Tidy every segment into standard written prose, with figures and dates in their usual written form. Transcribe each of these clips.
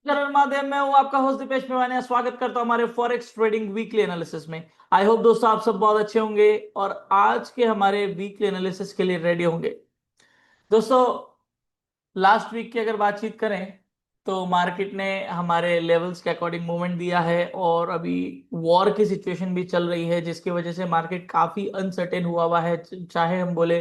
करण महादेव, मैं हूं आपका होस्ट दीपेश मेवानी। स्वागत करता हूं हमारे फॉरेक्स ट्रेडिंग वीकली एनालिसिस में। आई होप दोस्तों आप सब बहुत अच्छे होंगे और आज के हमारे वीकली एनालिसिस के लिए रेडी होंगे। दोस्तों, लास्ट वीक की अगर बातचीत करें तो मार्केट ने हमारे लेवल्स के अकॉर्डिंग मूवमेंट दिया है और अभी वॉर की सिचुएशन भी चल रही है जिसकी वजह से मार्केट काफी अनसर्टेन हुआ है। चाहे हम बोले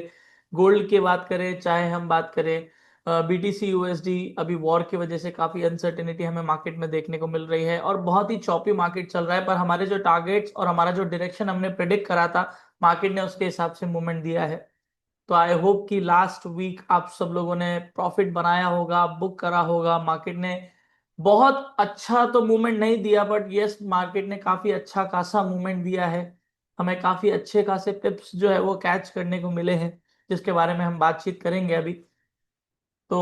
गोल्ड की बात करें, चाहे हम बात करें बीटीसी यूएसडी, अभी वॉर की वजह से काफी अनसर्टेनिटी हमें मार्केट में देखने को मिल रही है और बहुत ही चॉपी मार्केट चल रहा है। पर हमारे जो टारगेट्स और हमारा जो डायरेक्शन हमने प्रिडिक्ट करा था, मार्केट ने उसके हिसाब से मूवमेंट दिया है। तो आई होप कि लास्ट वीक आप सब लोगों ने प्रॉफिट बनाया होगा, बुक करा होगा। मार्केट ने बहुत अच्छा तो मूवमेंट नहीं दिया, बट यस, मार्केट ने काफी अच्छा खासा मूवमेंट दिया है। हमें काफी अच्छे खासे पिप्स जो है वो कैच करने को मिले हैं, जिसके बारे में हम बातचीत करेंगे अभी। तो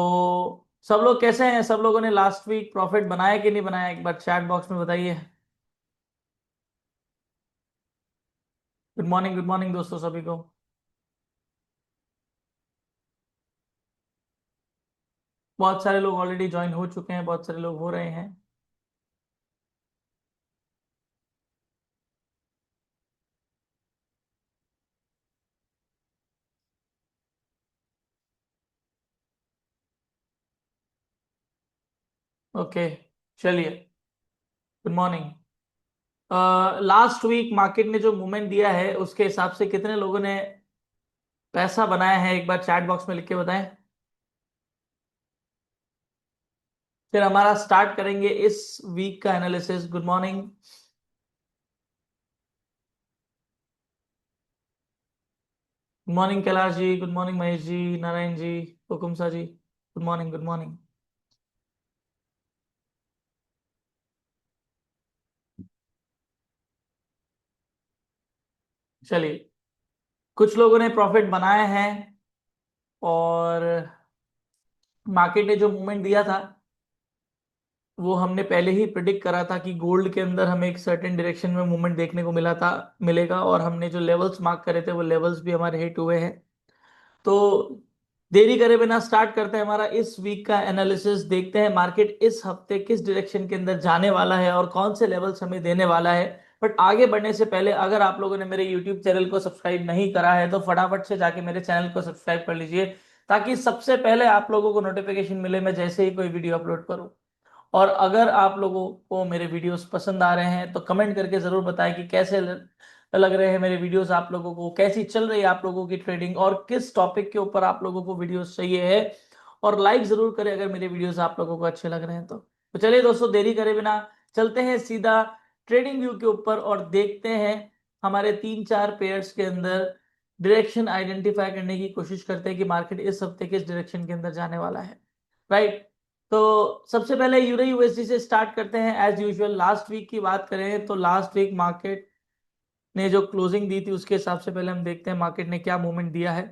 सब लोग कैसे हैं? सब लोगों ने लास्ट वीक प्रॉफिट बनाया कि नहीं बनाया? एक बार चैट बॉक्स में बताइए। गुड मॉर्निंग दोस्तों सभी को। बहुत सारे लोग ऑलरेडी ज्वाइन हो चुके हैं, बहुत सारे लोग हो रहे हैं। ओके, चलिए। Good morning. Last week market ने जो मूवमेंट दिया है उसके हिसाब से कितने लोगों ने पैसा बनाया है, एक बार चैट बॉक्स में लिख के बताएं। फिर हमारा स्टार्ट करेंगे इस वीक का analysis. Good morning. Good morning Kailash ji, good morning Mahesh ji, Narayan ji, Hukumsa ji. Good morning, good morning. चलिए, कुछ लोगों ने प्रॉफिट बनाए हैं और मार्केट ने जो मूवमेंट दिया था वो हमने पहले ही प्रिडिक्ट करा था कि गोल्ड के अंदर हमें एक सर्टेन डायरेक्शन में मूवमेंट देखने को मिलेगा, और हमने जो लेवल्स मार्क करे थे वो लेवल्स भी हमारे हिट हुए हैं। तो देरी करे बिना स्टार्ट करते हैं हमारा इस वीक का एनालिसिस। देखते हैं मार्केट इस हफ्ते किस डायरेक्शन के अंदर जाने वाला है और कौन से लेवल्स हमें देने वाला है। बट आगे बढ़ने से पहले, अगर आप लोगों ने मेरे YouTube चैनल को सब्सक्राइब नहीं करा है तो फटाफट से जाके मेरे चैनल को सब्सक्राइब कर लीजिए, ताकि सबसे पहले आप लोगों को नोटिफिकेशन मिले मैं जैसे ही कोई वीडियो अपलोड करूं। और अगर आप लोगों को मेरे वीडियोस पसंद आ रहे हैं तो कमेंट करके जरूर बताएं कि कैसे लग रहे हैं मेरे वीडियोस आप लोगों को, कैसी चल रही है आप लोगों की ट्रेडिंग और किस टॉपिक के ऊपर आप लोगों को वीडियोस चाहिए है। और लाइक जरूर करें अगर मेरे वीडियोस आप लोगों को अच्छे लग रहे हैं तो चलिए दोस्तों, देरी करे बिना चलते हैं सीधा ट्रेडिंग व्यू के ऊपर और देखते हैं हमारे तीन चार पेयर्स के अंदर डायरेक्शन आइडेंटिफाई करने की कोशिश करते हैं कि मार्केट इस हफ्ते किस डायरेक्शन के अंदर जाने वाला है। राइट। तो सबसे पहले यूरो यूएसडी से स्टार्ट करते हैं एज यूजुअल। लास्ट वीक की बात करें तो लास्ट वीक मार्केट ने जो क्लोजिंग दी थी उसके हिसाब से पहले हम देखते हैं मार्केट ने क्या मूवमेंट दिया है।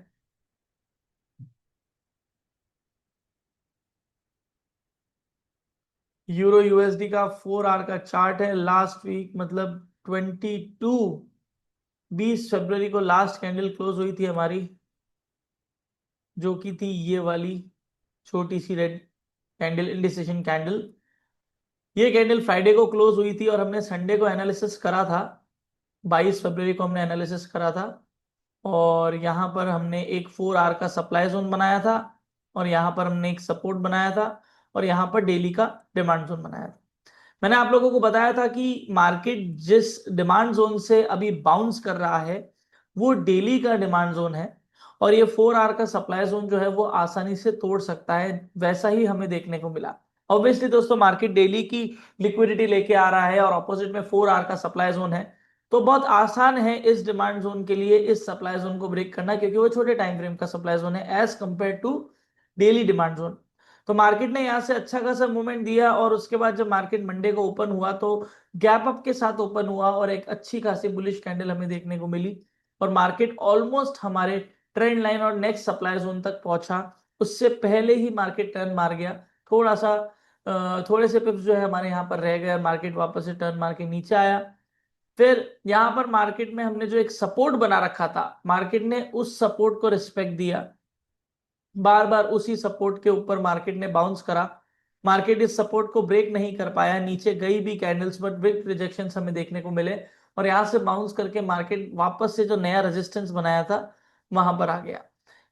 यूरो यूएसडी का 4 आवर का चार्ट है। लास्ट वीक मतलब 20 फरवरी को लास्ट कैंडल क्लोज हुई थी हमारी, जो कि थी ये वाली छोटी सी रेड कैंडल, इंडिसेशन कैंडल। ये कैंडल फ्राइडे को क्लोज हुई थी और हमने संडे को एनालिसिस करा था। 22 फरवरी को हमने एनालिसिस करा था और यहाँ पर हमने एक 4 आवर का सप्लाई जोन बनाया था और यहाँ पर हमने एक सपोर्ट बनाया था और यहाँ पर डेली का डिमांड जोन बनाया था। मैंने आप लोगों को बताया था कि मार्केट जिस डिमांड जोन से अभी बाउंस कर रहा है वो डेली का डिमांड जोन है और ये 4 आवर का सप्लाई जोन जो है वो आसानी से तोड़ सकता है। वैसा ही हमें देखने को मिला। ऑब्वियसली दोस्तों, मार्केट डेली की लिक्विडिटी लेके आ रहा है और ऑपोजिट में 4 आवर का सप्लाई जोन है, तो बहुत आसान है इस डिमांड जोन के लिए इस सप्लाई जोन को ब्रेक करना, क्योंकि वो छोटे टाइम फ्रेम का सप्लाई जोन है as compare to daily demand zone. तो मार्केट ने यहाँ से अच्छा खासा मूवमेंट दिया और उसके बाद जब मार्केट मंडे को ओपन हुआ तो गैप अप के साथ ओपन हुआ और एक अच्छी खासी बुलिश कैंडल हमें देखने को मिली और मार्केट ऑलमोस्ट हमारे ट्रेंड लाइन और नेक्स्ट सप्लाई जोन तक पहुंचा। उससे पहले ही मार्केट टर्न मार गया। थोड़ा सा थोड़े से पिप्स जो है हमारे यहाँ पर रह गए, मार्केट वापस से टर्न मार के नीचे आया। फिर यहां पर मार्केट में हमने जो एक सपोर्ट बना रखा था, मार्केट ने उस सपोर्ट को रिस्पेक्ट दिया। बार बार उसी सपोर्ट के ऊपर मार्केट ने बाउंस करा मार्केट इस सपोर्ट को ब्रेक नहीं कर पाया, नीचे गई भी कैंडल्स बट बिग रिजेक्शन हमें देखने को मिले, और यहां से बाउंस करके मार्केट वापस से जो नया रेजिस्टेंस बनाया था वहां पर आ गया।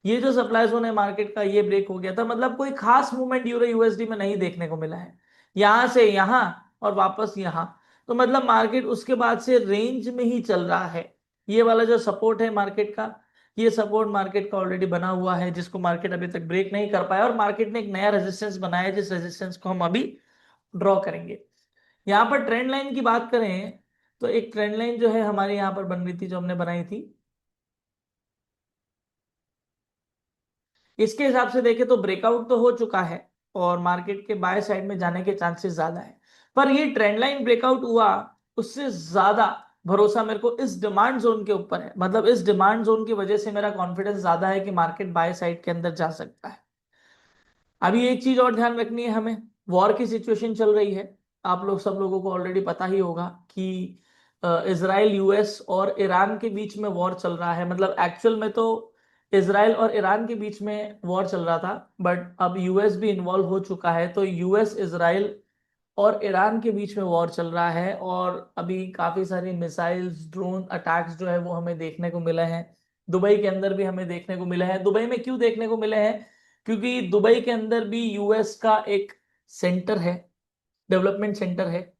ये जो सप्लाई जोन है मार्केट का ये ब्रेक हो गया था, मतलब कोई खास मूवमेंट यूरो यूएसडी में नहीं देखने को मिला है, यहां से यहां और वापस यहां। तो मतलब मार्केट उसके बाद से रेंज में ही चल रहा है। ये वाला जो सपोर्ट है मार्केट का, ये सपोर्ट मार्केट का ऑलरेडी बना हुआ है, जिसको मार्केट अभी तक ब्रेक नहीं कर पाया, और मार्केट ने एक नया रेजिस्टेंस बनाया है, जिस रेजिस्टेंस को हम अभी ड्रॉ करेंगे। यहाँ पर ट्रेंड लाइन की बात करें तो एक ट्रेंड लाइन जो है हमारे यहाँ पर बन रही थी, जो हमने बनाई थी, इसके हिसाब से देखें तो ब्रेकआउट तो हो चुका है और मार्केट के बाय साइड में जाने के चांसेस ज्यादा है। पर ये ट्रेंड लाइन ब्रेकआउट हुआ उससे ज्यादा भरोसा मेरे को इस डिमांड जोन के ऊपर है, मतलब इस डिमांड जोन की वजह से मेरा कॉन्फिडेंस ज्यादा है कि मार्केट बाय साइड के अंदर जा सकता है। अभी एक चीज और ध्यान रखनी है हमें, वॉर की सिचुएशन चल रही है, आप लोग सब लोगों को ऑलरेडी पता ही होगा कि इसराइल यूएस और ईरान के बीच में वॉर चल रहा है। मतलब एक्चुअल में तो इसराइल और ईरान के बीच में वॉर चल रहा था, बट अब यूएस भी इन्वॉल्व हो चुका है, तो यूएस इसराइल और ईरान के बीच में वॉर चल रहा है, और अभी काफी सारी मिसाइल्स ड्रोन अटैक्स जो है वो हमें देखने को मिले हैं। दुबई के अंदर भी हमें देखने को मिले हैं। दुबई में क्यों देखने को मिले हैं? क्योंकि दुबई के अंदर भी यूएस का एक सेंटर है, डेवलपमेंट सेंटर है,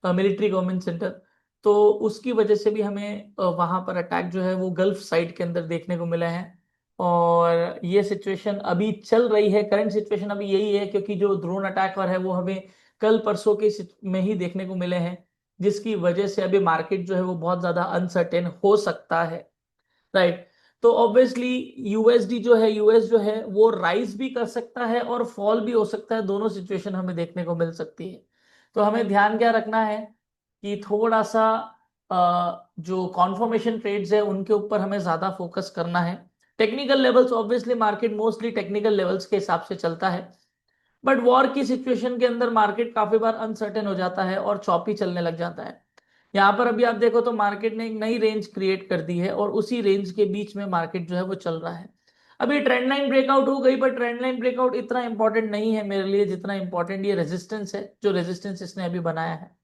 मिलिट्री गवर्नमेंट सेंटर, तो उसकी वजह से भी हमें वहां पर अटैक जो है वो गल्फ साइड के अंदर देखने को मिला है। और ये सिचुएशन अभी चल रही है, करंट सिचुएशन अभी यही है, क्योंकि जो ड्रोन अटैक और है वो हमें कल परसों के में ही देखने को मिले हैं, जिसकी वजह से अभी मार्केट जो है वो बहुत ज्यादा अनसर्टेन हो सकता है। राइट। तो ऑब्वियसली यूएसडी जो है, यूएस जो है वो राइज भी कर सकता है और फॉल भी हो सकता है, दोनों सिचुएशन हमें देखने को मिल सकती है। तो हमें ध्यान क्या रखना है कि थोड़ा सा जो कॉन्फर्मेशन ट्रेड्स है उनके ऊपर हमें ज्यादा फोकस करना है। Technical levels, obviously market mostly technical levels के हिसाब से चलता है, बट वॉर की सिचुएशन के अंदर मार्केट काफी बार अनसर्टेन हो जाता है और चॉपी चलने लग जाता है। यहाँ पर अभी आप देखो तो मार्केट ने एक नई रेंज क्रिएट कर दी है, और उसी रेंज के बीच में मार्केट जो है वो चल रहा है। अभी ट्रेंड लाइन ब्रेकआउट हो गई, बट ट्रेंड लाइन ब्रेकआउट इतना इंपॉर्टेंट नहीं है मेरे लिए जितना इंपॉर्टेंट ये रेजिस्टेंस है, जो रेजिस्टेंस इसने अभी बनाया है।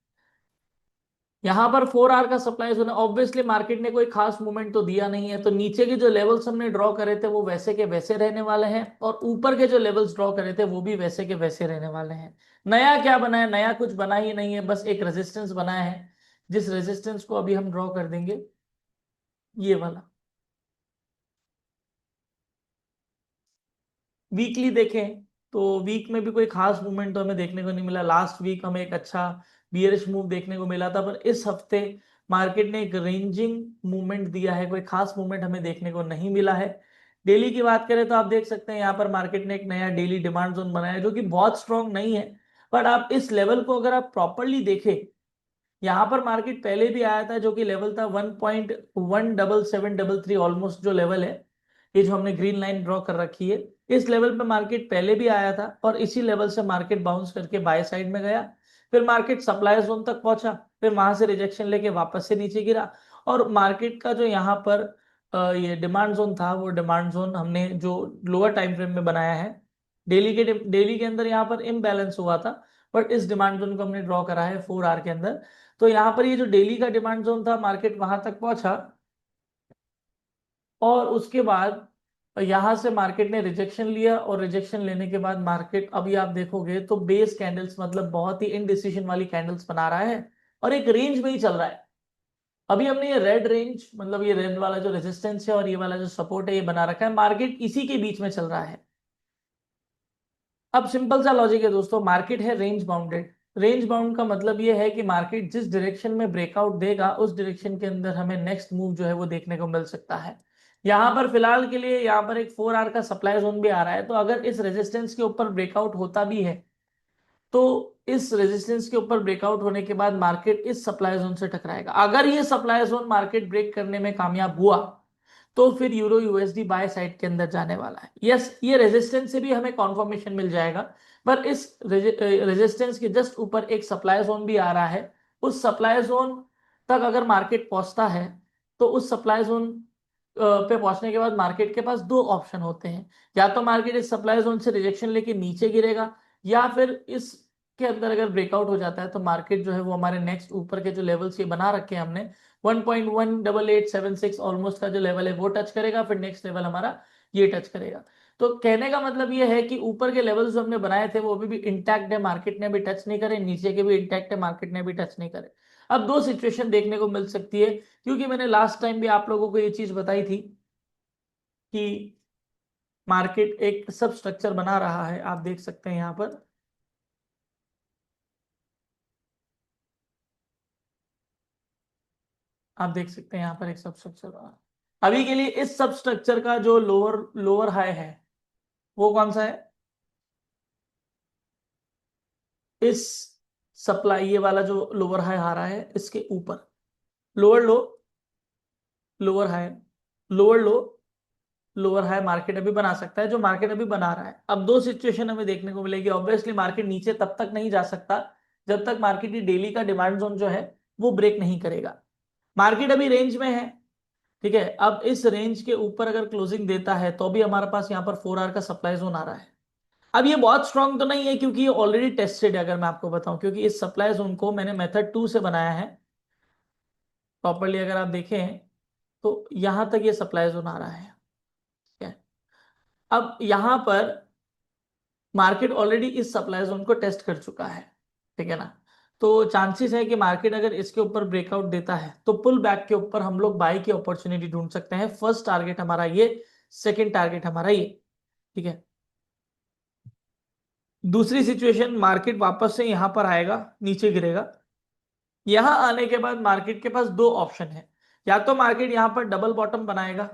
यहाँ पर 4 आवर का सप्लाई जोन है, ऑब्वियसली मार्केट ने कोई खास मूवमेंट तो दिया नहीं है, तो नीचे के जो लेवल्स हमने ड्रॉ करे थे वो वैसे के वैसे रहने वाले हैं, और ऊपर के जो लेवल्स ड्रॉ करे थे वो भी वैसे के वैसे रहने वाले हैं। नया क्या बना है? नया कुछ बना ही नहीं है, बस एक रेजिस्टेंस बनाया है, जिस रेजिस्टेंस को अभी हम ड्रॉ कर देंगे, ये वाला। वीकली देखें तो वीक में भी कोई खास मूवमेंट तो हमें देखने को नहीं मिला। लास्ट वीक हमें एक अच्छा बियरिश मूव देखने को मिला था, पर इस हफ्ते मार्केट ने एक रेंजिंग मूवमेंट दिया है, कोई खास मूवमेंट हमें देखने को नहीं मिला है। डेली की बात करें तो आप देख सकते हैं यहाँ पर मार्केट ने एक नया डेली डिमांड जोन बनाया है, जो कि बहुत स्ट्रांग नहीं है, बट आप इस लेवल को अगर आप प्रॉपरली देखें, यहाँ पर मार्केट पहले भी आया था, जो कि लेवल था 1.17733, ऑलमोस्ट जो लेवल है, ये जो हमने ग्रीन लाइन ड्रॉ कर रखी है, इस लेवल पे मार्केट पहले भी आया था, और इसी लेवल से मार्केट बाउंस करके बाय साइड में गया, फिर मार्केट सप्लाई जोन तक पहुंचा, फिर वहां से रिजेक्शन लेके वापस से नीचे गिरा, और मार्केट का जो यहाँ पर ये डिमांड जोन था, वो डिमांड जोन हमने जो लोअर टाइम फ्रेम में बनाया है, डेली के अंदर यहाँ पर इम्बैलेंस हुआ था, बट इस डिमांड जोन को हमने ड्रॉ करा है 4 आवर के अंदर। तो यहाँ पर ये जो डेली का डिमांड जोन था, मार्केट वहां तक पहुंचा, और उसके बाद यहां से मार्केट ने रिजेक्शन लिया, और रिजेक्शन लेने के बाद मार्केट अभी आप देखोगे तो बेस कैंडल्स, मतलब बहुत ही इनडिसीजन वाली कैंडल्स बना रहा है, और एक रेंज में ही चल रहा है। अभी हमने ये रेड रेंज, मतलब ये रेड वाला जो रेजिस्टेंस है और ये वाला जो सपोर्ट है, ये बना रखा है, मार्केट इसी के बीच में चल रहा है। अब सिंपल सा लॉजिक है दोस्तों, मार्केट है रेंज बाउंडेड। रेंज बाउंड का मतलब ये है कि मार्केट जिस डायरेक्शन में ब्रेकआउट देगा, उस डायरेक्शन के अंदर हमें नेक्स्ट मूव जो है वो देखने को मिल सकता है। यहाँ पर फिलहाल के लिए यहाँ पर एक 4 आवर का सप्लाई जोन भी आ रहा है, तो अगर इस रेजिस्टेंस के ऊपर ब्रेकआउट होता भी है, तो इस रेजिस्टेंस के ऊपर ब्रेकआउट होने के बाद मार्केट इस सप्लाई जोन से टकराएगा। अगर ये सप्लाई जोन मार्केट ब्रेक करने में कामयाब हुआ, तो फिर यूरो यूएसडी बाय साइड के अंदर जाने वाला है। यस, ये रेजिस्टेंस से भी हमें कॉन्फर्मेशन मिल जाएगा, पर इस रेजिस्टेंस के जस्ट ऊपर एक सप्लाई जोन भी आ रहा है। उस सप्लाई जोन तक अगर मार्केट पहुंचता है, तो उस सप्लाई जोन पे पहुंचने के बाद मार्केट के पास दो ऑप्शन होते हैं, या तो मार्केट इस सप्लाई जोन से रिजेक्शन लेके नीचे गिरेगा, या फिर इस के अंदर अगर ब्रेकआउट हो जाता है तो मार्केट जो है वो हमारे नेक्स्ट ऊपर के जो लेवल्स ये बना रखे हैं हमने 1.18876 ऑलमोस्ट का जो लेवल है वो टच करेगा, फिर नेक्स्ट लेवल हमारा ये टच करेगा। तो कहने का मतलब ये है कि ऊपर के लेवल्स जो हमने बनाए थे वो अभी भी इंटैक्ट है, मार्केट ने भी टच नहीं करे, नीचे के भी इंटैक्ट है, मार्केट ने भी टच नहीं करे। अब दो सिचुएशन देखने को मिल सकती है, क्योंकि मैंने लास्ट टाइम भी आप लोगों को ये चीज बताई थी कि मार्केट एक सब स्ट्रक्चर बना रहा है। आप देख सकते हैं यहां पर, आप देख सकते हैं यहां पर एक सब स्ट्रक्चर बना। अभी के लिए इस सब स्ट्रक्चर का जो लोअर लोअर हाई है वो कौन सा है? इस सप्लाई ये वाला जो लोअर हाई आ रहा है इसके ऊपर लोअर लो, लोअर हाई, लोअर लो, लोअर हाई मार्केट अभी बना सकता है, जो मार्केट अभी बना रहा है। अब दो सिचुएशन हमें देखने को मिलेगी। ऑब्वियसली मार्केट नीचे तब तक नहीं जा सकता जब तक मार्केट की डेली का डिमांड जोन जो है वो ब्रेक नहीं करेगा। मार्केट अभी रेंज में है, ठीक है। अब इस रेंज के ऊपर अगर क्लोजिंग देता है तो भी हमारे पास यहाँ पर 4 आवर का सप्लाई जोन आ रहा है। अब ये बहुत स्ट्रांग तो नहीं है क्योंकि ये ऑलरेडी टेस्टेड है, अगर मैं आपको बताऊं, क्योंकि इस सप्लाई जोन को मैंने मेथड 2 से बनाया है प्रॉपरली। अगर आप देखें तो यहां तक ये सप्लाई जोन आ रहा है, ठीक है। अब यहां पर मार्केट ऑलरेडी इस सप्लाई जोन को टेस्ट कर चुका है, ठीक है ना। तो चांसेस है कि मार्केट अगर इसके ऊपर ब्रेकआउट देता है तो पुल बैक के ऊपर हम लोग बाई की अपॉर्चुनिटी ढूंढ सकते हैं। फर्स्ट टारगेट हमारा ये, सेकंड टारगेट हमारा ये, ठीक है। दूसरी सिचुएशन, मार्केट वापस से यहां पर आएगा, नीचे गिरेगा। यहां आने के बाद मार्केट के पास दो ऑप्शन है, या तो मार्केट यहां पर डबल बॉटम बनाएगा,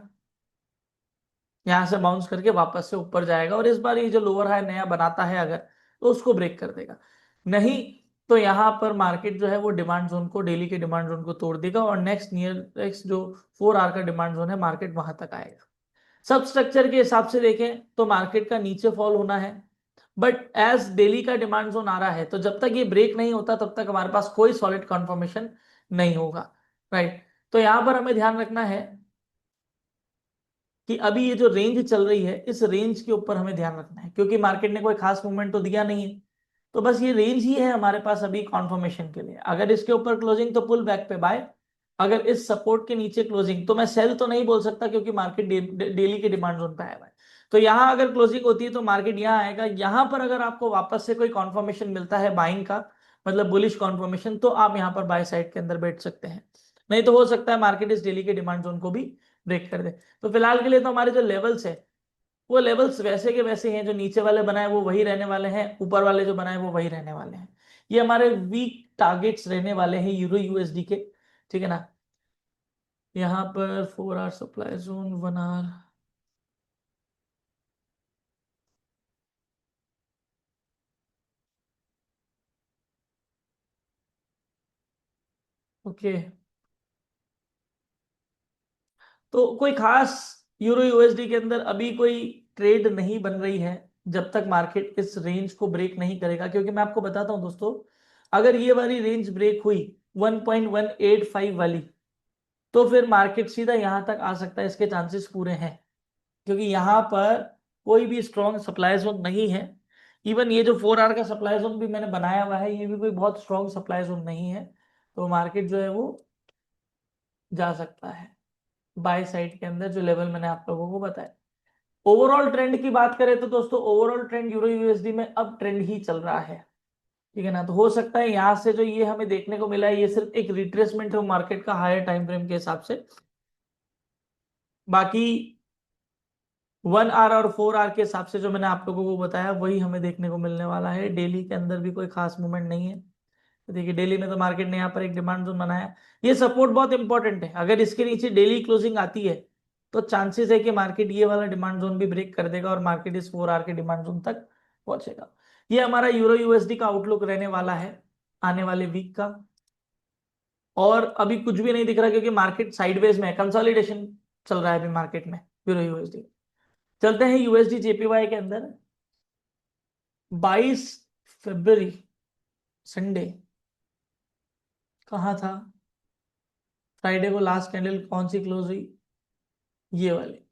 यहां से बाउंस करके वापस से ऊपर जाएगा और इस बार ये जो लोअर हाई नया बनाता है अगर, तो उसको ब्रेक कर देगा। नहीं तो यहां पर मार्केट जो है वो डिमांड जोन को, डेली के डिमांड जोन को तोड़ देगा और नेक्स्ट नियर नेक्स्ट जो 4 आवर का डिमांड जोन है मार्केट वहां तक आएगा। सब स्ट्रक्चर के हिसाब से देखें तो मार्केट का नीचे फॉल होना है, बट एज डेली का डिमांड जोन आ रहा है तो जब तक ये ब्रेक नहीं होता तब तक हमारे पास कोई सॉलिड कंफर्मेशन नहीं होगा, राइट। तो यहां पर हमें ध्यान रखना है कि अभी ये जो रेंज चल रही है इस रेंज के ऊपर हमें ध्यान रखना है, क्योंकि मार्केट ने कोई खास मूवमेंट तो दिया नहीं है। तो बस ये रेंज ही है हमारे पास अभी कॉन्फर्मेशन के लिए। अगर इसके ऊपर क्लोजिंग तो पुल बैक पे बाय, अगर इस सपोर्ट के नीचे क्लोजिंग तो मैं सेल तो नहीं बोल सकता क्योंकि मार्केट डेली के डिमांड जोन पे आया हुआ है। तो यहां अगर क्लोजिंग होती है तो मार्केट यहां आएगा। यहां पर अगर आपको वापस से कोई कॉन्फर्मेशन मिलता है बाइंग का, मतलब बुलिश कॉन्फर्मेशन, तो आप यहां पर बाय साइड के अंदर बैठ सकते हैं। नहीं तो हो सकता है मार्केट इस डेली के डिमांड जोन को भी ब्रेक कर दे। तो फिलहाल के लिए तो हमारे जो लेवल्स है वो लेवल्स वैसे के वैसे हैं, जो नीचे वाले बनाए वो वही रहने वाले हैं, ऊपर वाले जो बनाए वो वही रहने वाले हैं। ये हमारे वीक टारगेट्स रहने वाले हैं यूरो यूएसडी के, ठीक है ना। यहाँ पर 4 hour supply zone, 1 hour, okay. तो कोई खास यूरो यूएसडी के अंदर अभी कोई ट्रेड नहीं बन रही है जब तक मार्केट इस रेंज को ब्रेक नहीं करेगा, क्योंकि मैं आपको बताता हूं दोस्तों, अगर ये वाली रेंज ब्रेक हुई 1.185 वाली, तो फिर मार्केट सीधा यहां तक आ सकता है, इसके चांसेस पूरे हैं। क्योंकि यहां पर कोई भी स्ट्रॉन्ग सप्लाई जोन नहीं है। इवन ये जो 4 आवर का सप्लाई जोन भी मैंने बनाया हुआ है ये भी कोई बहुत स्ट्रॉन्ग सप्लाई जोन नहीं है। तो मार्केट जो है वो जा सकता है बाय साइड के अंदर, जो लेवल मैंने आप लोगों को बताया। ओवरऑल ट्रेंड की बात करें तो दोस्तों, ओवरऑल ट्रेंड यूरो यूएसडी में अब ट्रेंड ही चल रहा है, ठीक है ना। तो हो सकता है यहाँ से जो ये हमें देखने को मिला है ये सिर्फ एक रिट्रेसमेंट है मार्केट का हायर टाइम फ्रेम के हिसाब से। बाकी 1 आवर और 4 आवर के हिसाब से जो मैंने आप लोगों को बताया वही हमें देखने को मिलने वाला है। डेली के अंदर भी कोई खास मूवमेंट नहीं है। तो देखिए डेली में तो मार्केट ने यहाँ पर एक डिमांड जोन बनाया। ये सपोर्ट बहुत इंपॉर्टेंट है, अगर इसके नीचे डेली क्लोजिंग आती है तो चांसेस है कि मार्केट ये वाला डिमांड जोन भी ब्रेक कर देगा और मार्केट इस 4 आवर के डिमांड जोन तक पहुंचेगा। ये हमारा यूरो यूएसडी का आउटलुक रहने वाला है आने वाले वीक का। और अभी कुछ भी नहीं दिख रहा क्योंकि मार्केट साइडवेज में है, कंसोलिडेशन चल रहा है अभी मार्केट में यूरो यूएसडी। चलते हैं यूएसडी जेपीवाई के अंदर। 22 फरवरी, संडे, कहाँ था? फ्राइडे को लास्ट कैंडल कौन सी क्लोज हुई? ये वाली।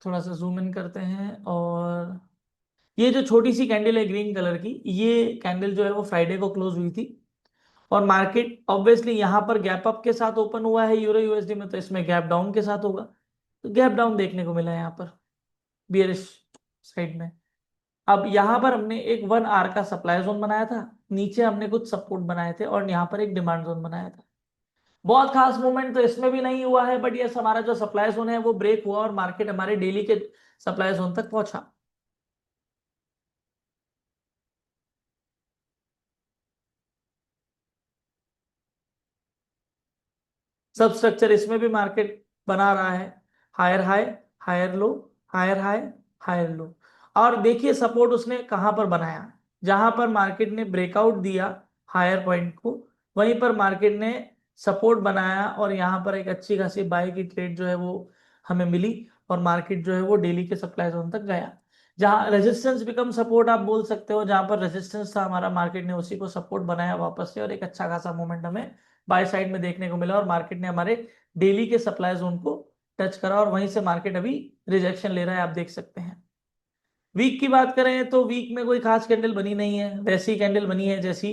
थोड़ा सा जूम इन करते हैं, और ये जो छोटी सी कैंडल है ग्रीन कलर की, ये कैंडल जो है वो फ्राइडे को क्लोज हुई थी, और मार्केट ऑब्वियसली यहाँ पर गैप अप के साथ ओपन हुआ है यूरो यूएसडी में, तो इसमें गैप डाउन के साथ होगा, तो गैप डाउन देखने को मिला है यहाँ पर बियरिश साइड में। अब यहाँ पर हमने एक 1 आवर का सप्लाई जोन बनाया था, नीचे हमने कुछ सपोर्ट बनाए थे, और यहाँ पर एक डिमांड जोन बनाया था। बहुत खास मूवमेंट तो इसमें भी नहीं हुआ है, बट यस हमारा जो सप्लाई जोन है वो ब्रेक हुआ, और मार्केट हमारे डेली के सप्लाई जोन तक पहुंचा। सब स्ट्रक्चर इसमें भी मार्केट बना रहा है, higher high, higher low, higher high, higher low. और देखिए सपोर्ट उसने कहां पर बनाया, जहां पर मार्केट ने ब्रेकआउट दिया हायर पॉइंट को, वहीं पर मार्केट ने सपोर्ट बनाया, और यहां पर एक अच्छी खासी बाय की ट्रेड जो है वो हमें मिली, और मार्केट जो है वो डेली के सप्लाई जोन तक गया। जहां रेजिस्टेंस बिकम सपोर्ट आप बोल सकते हो, जहां पर रेजिस्टेंस था हमारा, मार्केट ने उसी को सपोर्ट बनाया वापस से, और एक अच्छा खासा मूवमेंट हमें बाय साइड में देखने को मिला, और मार्केट ने हमारे डेली के सप्लाई जोन को टच करा, और वहीं से मार्केट अभी रिजेक्शन ले रहा है, आप देख सकते हैं। वीक की बात करें तो वीक में कोई खास कैंडल बनी नहीं है, वैसी कैंडल बनी है जैसी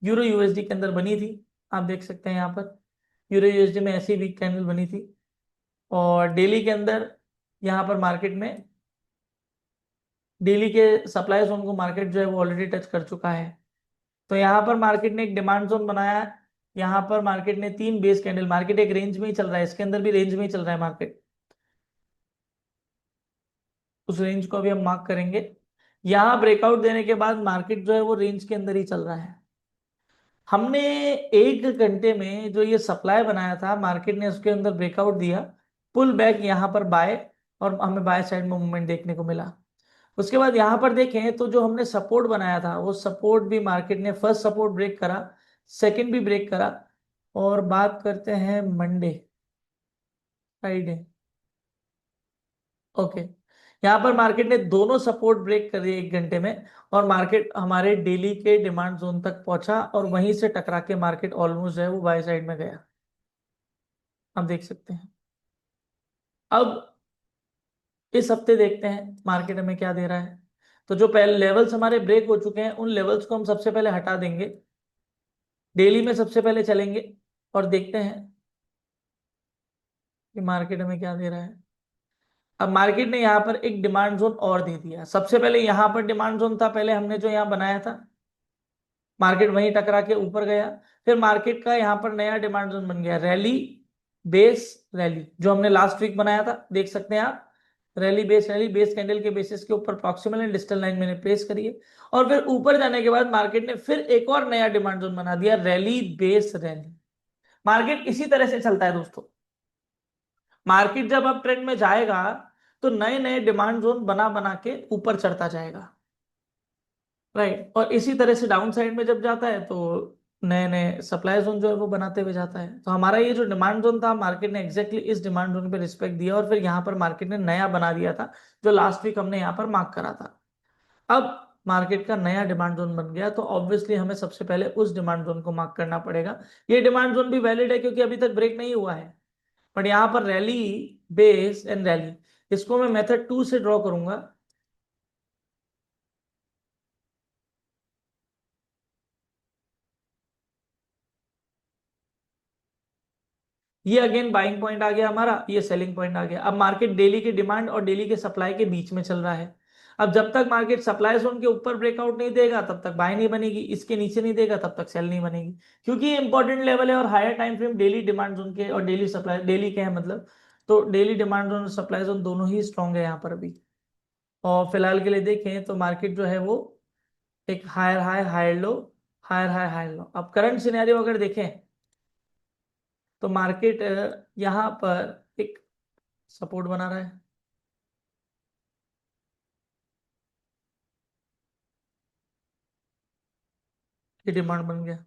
यूरो यूएसडी के अंदर बनी थी, आप देख सकते हैं यहाँ पर यूरो यूएसडी में ऐसी वीक कैंडल बनी थी। और डेली के अंदर यहाँ पर मार्केट में डेली के सप्लाई जोन को मार्केट जो है वो ऑलरेडी टच कर चुका है। तो यहाँ पर मार्केट ने एक डिमांड जोन बनाया, यहाँ पर मार्केट ने 3 बेस कैंडल, मार्केट एक रेंज में ही चल रहा है, इसके अंदर भी रेंज में ही चल रहा है मार्केट, उस रेंज को अभी हम मार्क करेंगे। यहाँ ब्रेकआउट देने के बाद मार्केट जो है वो रेंज के अंदर ही चल रहा है। हमने 1 घंटे में जो ये सप्लाई बनाया था, मार्केट ने उसके अंदर ब्रेकआउट दिया, पुल बैक यहाँ पर बाय, और हमें बाय साइड में मूवमेंट देखने को मिला। उसके बाद यहाँ पर देखें तो जो हमने सपोर्ट बनाया था, वो सपोर्ट भी मार्केट ने फर्स्ट सपोर्ट ब्रेक करा, सेकंड भी ब्रेक करा। और बात करते हैं मंडे, फ्राइडे, ओके, यहाँ पर मार्केट ने दोनों सपोर्ट ब्रेक कर दिए 1 घंटे में, और मार्केट हमारे डेली के डिमांड जोन तक पहुंचा, और वहीं से टकरा के मार्केट ऑलमोस्ट जो है वो बाय साइड में गया, आप देख सकते हैं। अब इस हफ्ते देखते हैं मार्केट हमें क्या दे रहा है। तो जो पहले लेवल्स हमारे ब्रेक हो चुके हैं, उन लेवल्स को हम सबसे पहले हटा देंगे, डेली में सबसे पहले चलेंगे, और देखते हैं कि मार्केट हमें क्या दे रहा है। अब मार्केट ने यहाँ पर एक डिमांड जोन और दे दिया, सबसे पहले यहाँ पर डिमांड जोन था पहले हमने जो यहाँ बनाया था, मार्केट वहीं टकरा के ऊपर गया। फिर मार्केट का यहाँ पर नया डिमांड जोन बन गया, रैली बेस रैली, जो हमने लास्ट वीक बनाया था, देख सकते हैं आप, रैली बेस कैंडल के बेसिस के ऊपर प्रॉक्सिमल एंड डिस्टल लाइन मैंने प्लेस करी है। और फिर ऊपर जाने के बाद मार्केट ने फिर एक और नया डिमांड जोन बना दिया, रैली बेस रैली। मार्केट इसी तरह से चलता है दोस्तों, मार्केट जब अब ट्रेंड में जाएगा तो नए नए डिमांड जोन बना बना के ऊपर चढ़ता जाएगा, राइट। और इसी तरह से डाउन साइड में जब जाता है तो नए नए सप्लाई जोन जो है वो बनाते हुए जाता है। तो हमारा ये जो डिमांड जोन था, मार्केट ने एग्जैक्टली इस डिमांड जोन पे रिस्पेक्ट दिया, और फिर यहाँ पर मार्केट ने नया बना दिया था, जो लास्ट वीक हमने यहाँ पर मार्क करा था। अब मार्केट का नया डिमांड जोन बन गया, तो ऑब्वियसली हमें सबसे पहले उस डिमांड जोन को मार्क करना पड़ेगा। ये डिमांड जोन भी वैलिड है क्योंकि अभी तक ब्रेक नहीं हुआ है, बट यहाँ पर रैली बेस एंड रैली, इसको मैं मेथड 2 से ड्रॉ करूंगा। ये अगेन बाइंग पॉइंट आ गया हमारा, ये सेलिंग पॉइंट आ गया। अब मार्केट डेली की डिमांड और डेली के सप्लाई के बीच में चल रहा है। अब जब तक मार्केट सप्लाई जोन के ऊपर ब्रेकआउट नहीं देगा तब तक बाय नहीं बनेगी, इसके नीचे नहीं देगा तब तक सेल नहीं बनेगी, क्योंकि ये इंपॉर्टेंट लेवल है, और higher time frame daily demand zone के और डेली सप्लाई, डेली के हैं मतलब, तो डेली डिमांड जोन और सप्लाई जोन दोनों ही स्ट्रॉन्ग है यहाँ पर अभी। और फिलहाल के लिए देखें तो मार्केट जो है वो एक higher high higher low, higher high higher low. अब करंट सिनेरियो अगर देखें तो मार्केट यहाँ पर एक सपोर्ट बना रहा है, ये डिमांड बन गया।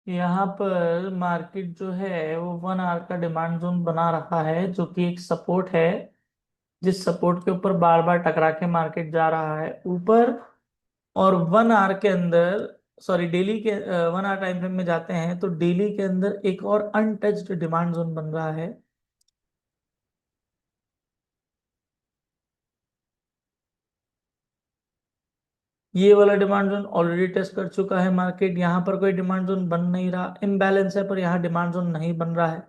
यहाँ पर मार्केट जो है वो 1 आवर का डिमांड जोन बना रखा है, जो कि एक सपोर्ट है, जिस सपोर्ट के ऊपर बार बार टकरा के मार्केट जा रहा है ऊपर। और 1 आवर के अंदर, सॉरी डेली के 1 आवर टाइम फ्रेम में जाते हैं तो डेली के अंदर एक और अनटच्ड डिमांड जोन बन रहा है। ये वाला डिमांड जोन ऑलरेडी टेस्ट कर चुका है मार्केट, यहाँ पर कोई डिमांड जोन बन नहीं रहा, इम्बैलेंस है, पर यहाँ डिमांड जोन नहीं बन रहा है।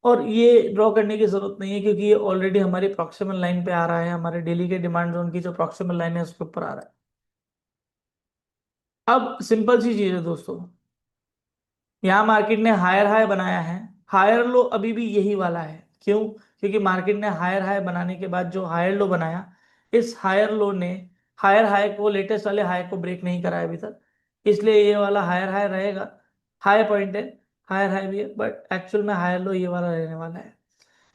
और ये ड्रॉ करने की जरूरत नहीं है, क्योंकि ये ऑलरेडी हमारी प्रॉक्सिमल लाइन पे आ रहा है, हमारे डेली के डिमांड जोन की जो प्रॉक्सिमल लाइन है उसके ऊपर आ रहा है। अब सिंपल सी चीज है दोस्तों, यहाँ मार्केट ने हायर हाई बनाया है, हायर लो अभी भी यही वाला है। क्यों? क्योंकि मार्केट ने हायर हाई बनाने के बाद जो हायर लो बनाया, इस हायर लो ने हायर हाई को, लेटेस्ट वाले हाई को ब्रेक नहीं करा है अभी तक, इसलिए ये वाला हायर हाई रहेगा। हाई पॉइंट है, हायर हाई भी है, बट एक्चुअल में हायर लो ये वाला रहने वाला है।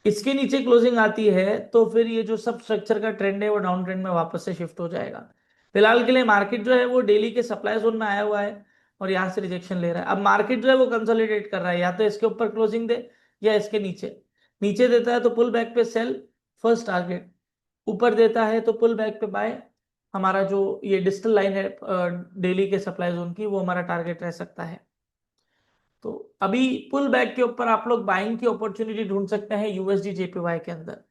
इसके नीचे क्लोजिंग आती है तो फिर ये जो सब स्ट्रक्चर का ट्रेंड है वो डाउन ट्रेंड में वापस से शिफ्ट हो जाएगा। फिलहाल के लिए मार्केट जो है वो डेली के सप्लाई जोन में आया हुआ है और यहाँ से रिजेक्शन ले रहा है। अब मार्केट जो है वो कंसोलिडेट कर रहा है, या तो इसके ऊपर क्लोजिंग दे या इसके नीचे। नीचे देता है तो पुल बैक पे सेल, फर्स्ट टारगेट। ऊपर देता है तो पुल बैक पे बाय। हमारा जो ये डिस्टल लाइन है डेली के सप्लाई जोन की, वो हमारा टारगेट रह सकता है। तो अभी पुल बैक के ऊपर आप लोग बाइंग की अपॉर्चुनिटी ढूंढ सकते हैं यूएसडी जेपीवाई के अंदर।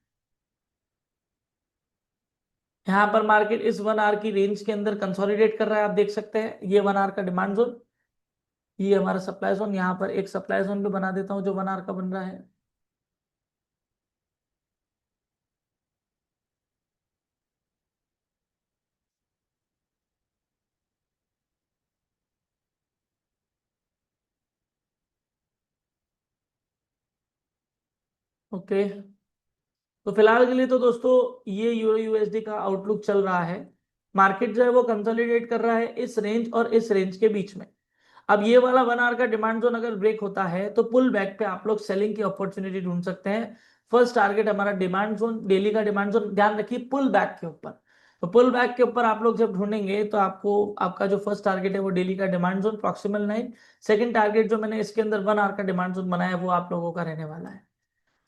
यहाँ पर मार्केट इस 1 आवर की रेंज के अंदर कंसोलिडेट कर रहा है, आप देख सकते हैं ये 1 आवर का डिमांड जोन, ये हमारा सप्लाई जोन। यहाँ पर एक सप्लाई जोन भी बना देता हूँ जो 1 आवर का बन रहा है। ओके, तो फिलहाल के लिए तो दोस्तों ये यूरो यूएसडी का आउटलुक चल रहा है। मार्केट जो है वो कंसोलिडेट कर रहा है इस रेंज और इस रेंज के बीच में। अब ये वाला 1 आवर का डिमांड जोन अगर ब्रेक होता है तो पुल बैक पे आप लोग सेलिंग की अपॉर्चुनिटी ढूंढ सकते हैं। फर्स्ट टारगेट हमारा डिमांड जोन, डेली का डिमांड जोन, ध्यान रखिए पुल बैक के ऊपर। तो पुल बैक के ऊपर आप लोग जब ढूंढेंगे तो आपको आपका जो फर्स्ट टारगेट है वो डेली का demand zone proximal 9, second target जो मैंने इसके अंदर 1 आवर का डिमांड जोन बनाया है वो आप लोगों का रहने वाला है।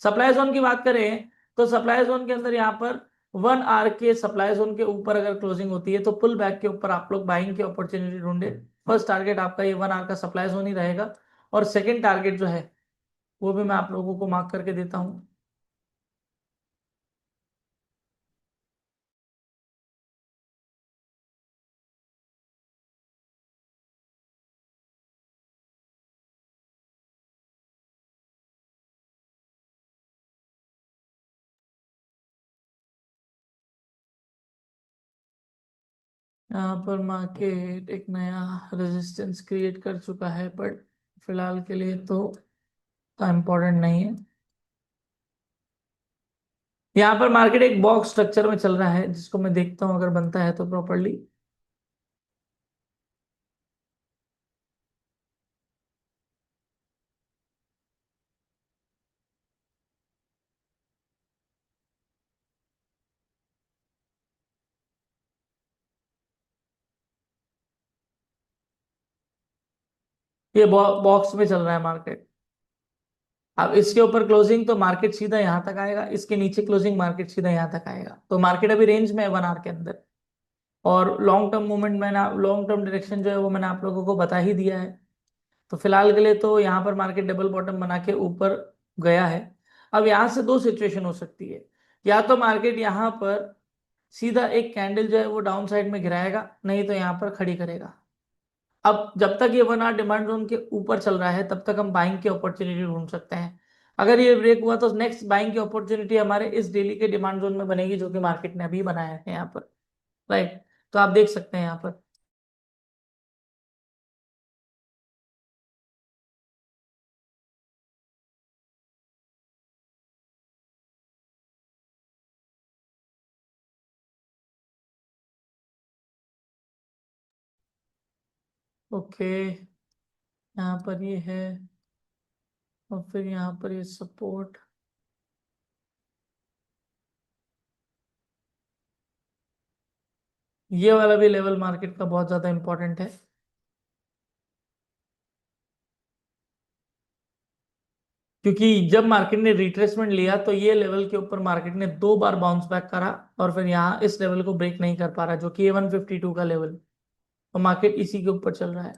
सप्लाई जोन की बात करें तो सप्लाई जोन के अंदर यहाँ पर 1 आवर के सप्लाई जोन के ऊपर अगर क्लोजिंग होती है तो पुल बैक के ऊपर आप लोग बाइंग की अपॉर्चुनिटी ढूंढे। फर्स्ट टारगेट आपका ये 1 आवर का सप्लाई जोन ही रहेगा, और सेकंड टारगेट जो है वो भी मैं आप लोगों को मार्क करके देता हूँ। यहाँ पर मार्केट एक नया रेजिस्टेंस क्रिएट कर चुका है, बट फिलहाल के लिए तो इम्पोर्टेंट नहीं है। यहाँ पर मार्केट एक बॉक्स स्ट्रक्चर में चल रहा है, जिसको मैं देखता हूँ अगर बनता है तो प्रॉपरली। ये बॉक्स में चल रहा है मार्केट। अब इसके ऊपर क्लोजिंग तो मार्केट सीधा यहाँ तक आएगा, इसके नीचे क्लोजिंग मार्केट सीधा यहाँ तक आएगा, तो मार्केट अभी रेंज में है 1 आवर के अंदर। और लॉन्ग टर्म मूवमेंट मैंने, लॉन्ग टर्म डायरेक्शन जो है वो मैंने आप लोगों को बता ही दिया है। तो फिलहाल के लिए तो यहाँ पर मार्केट डबल बॉटम बना के ऊपर गया है। अब यहाँ से दो सिचुएशन हो सकती है, या तो मार्केट यहाँ पर सीधा एक कैंडल जो है वो डाउन साइड में गिराएगा, नहीं तो यहाँ पर खड़ी करेगा। अब जब तक ये 1 आवर डिमांड जोन के ऊपर चल रहा है तब तक हम बाइंग की अपॉर्चुनिटी ढूंढ सकते हैं। अगर ये ब्रेक हुआ तो नेक्स्ट बाइंग की अपॉर्चुनिटी हमारे इस डेली के डिमांड जोन में बनेगी, जो कि मार्केट ने अभी बनाया है यहाँ पर। राइट, तो आप देख सकते हैं यहाँ पर। ओके, यहाँ पर ये है, और फिर यहाँ पर ये सपोर्ट। ये वाला भी लेवल मार्केट का बहुत ज्यादा इंपॉर्टेंट है। क्योंकि जब मार्केट ने रिट्रेसमेंट लिया तो ये लेवल के ऊपर मार्केट ने 2 बार बाउंस बैक करा और फिर यहाँ इस लेवल को ब्रेक नहीं कर पा रहा, जो कि A152 का लेवल, और मार्केट इसी के ऊपर चल रहा है।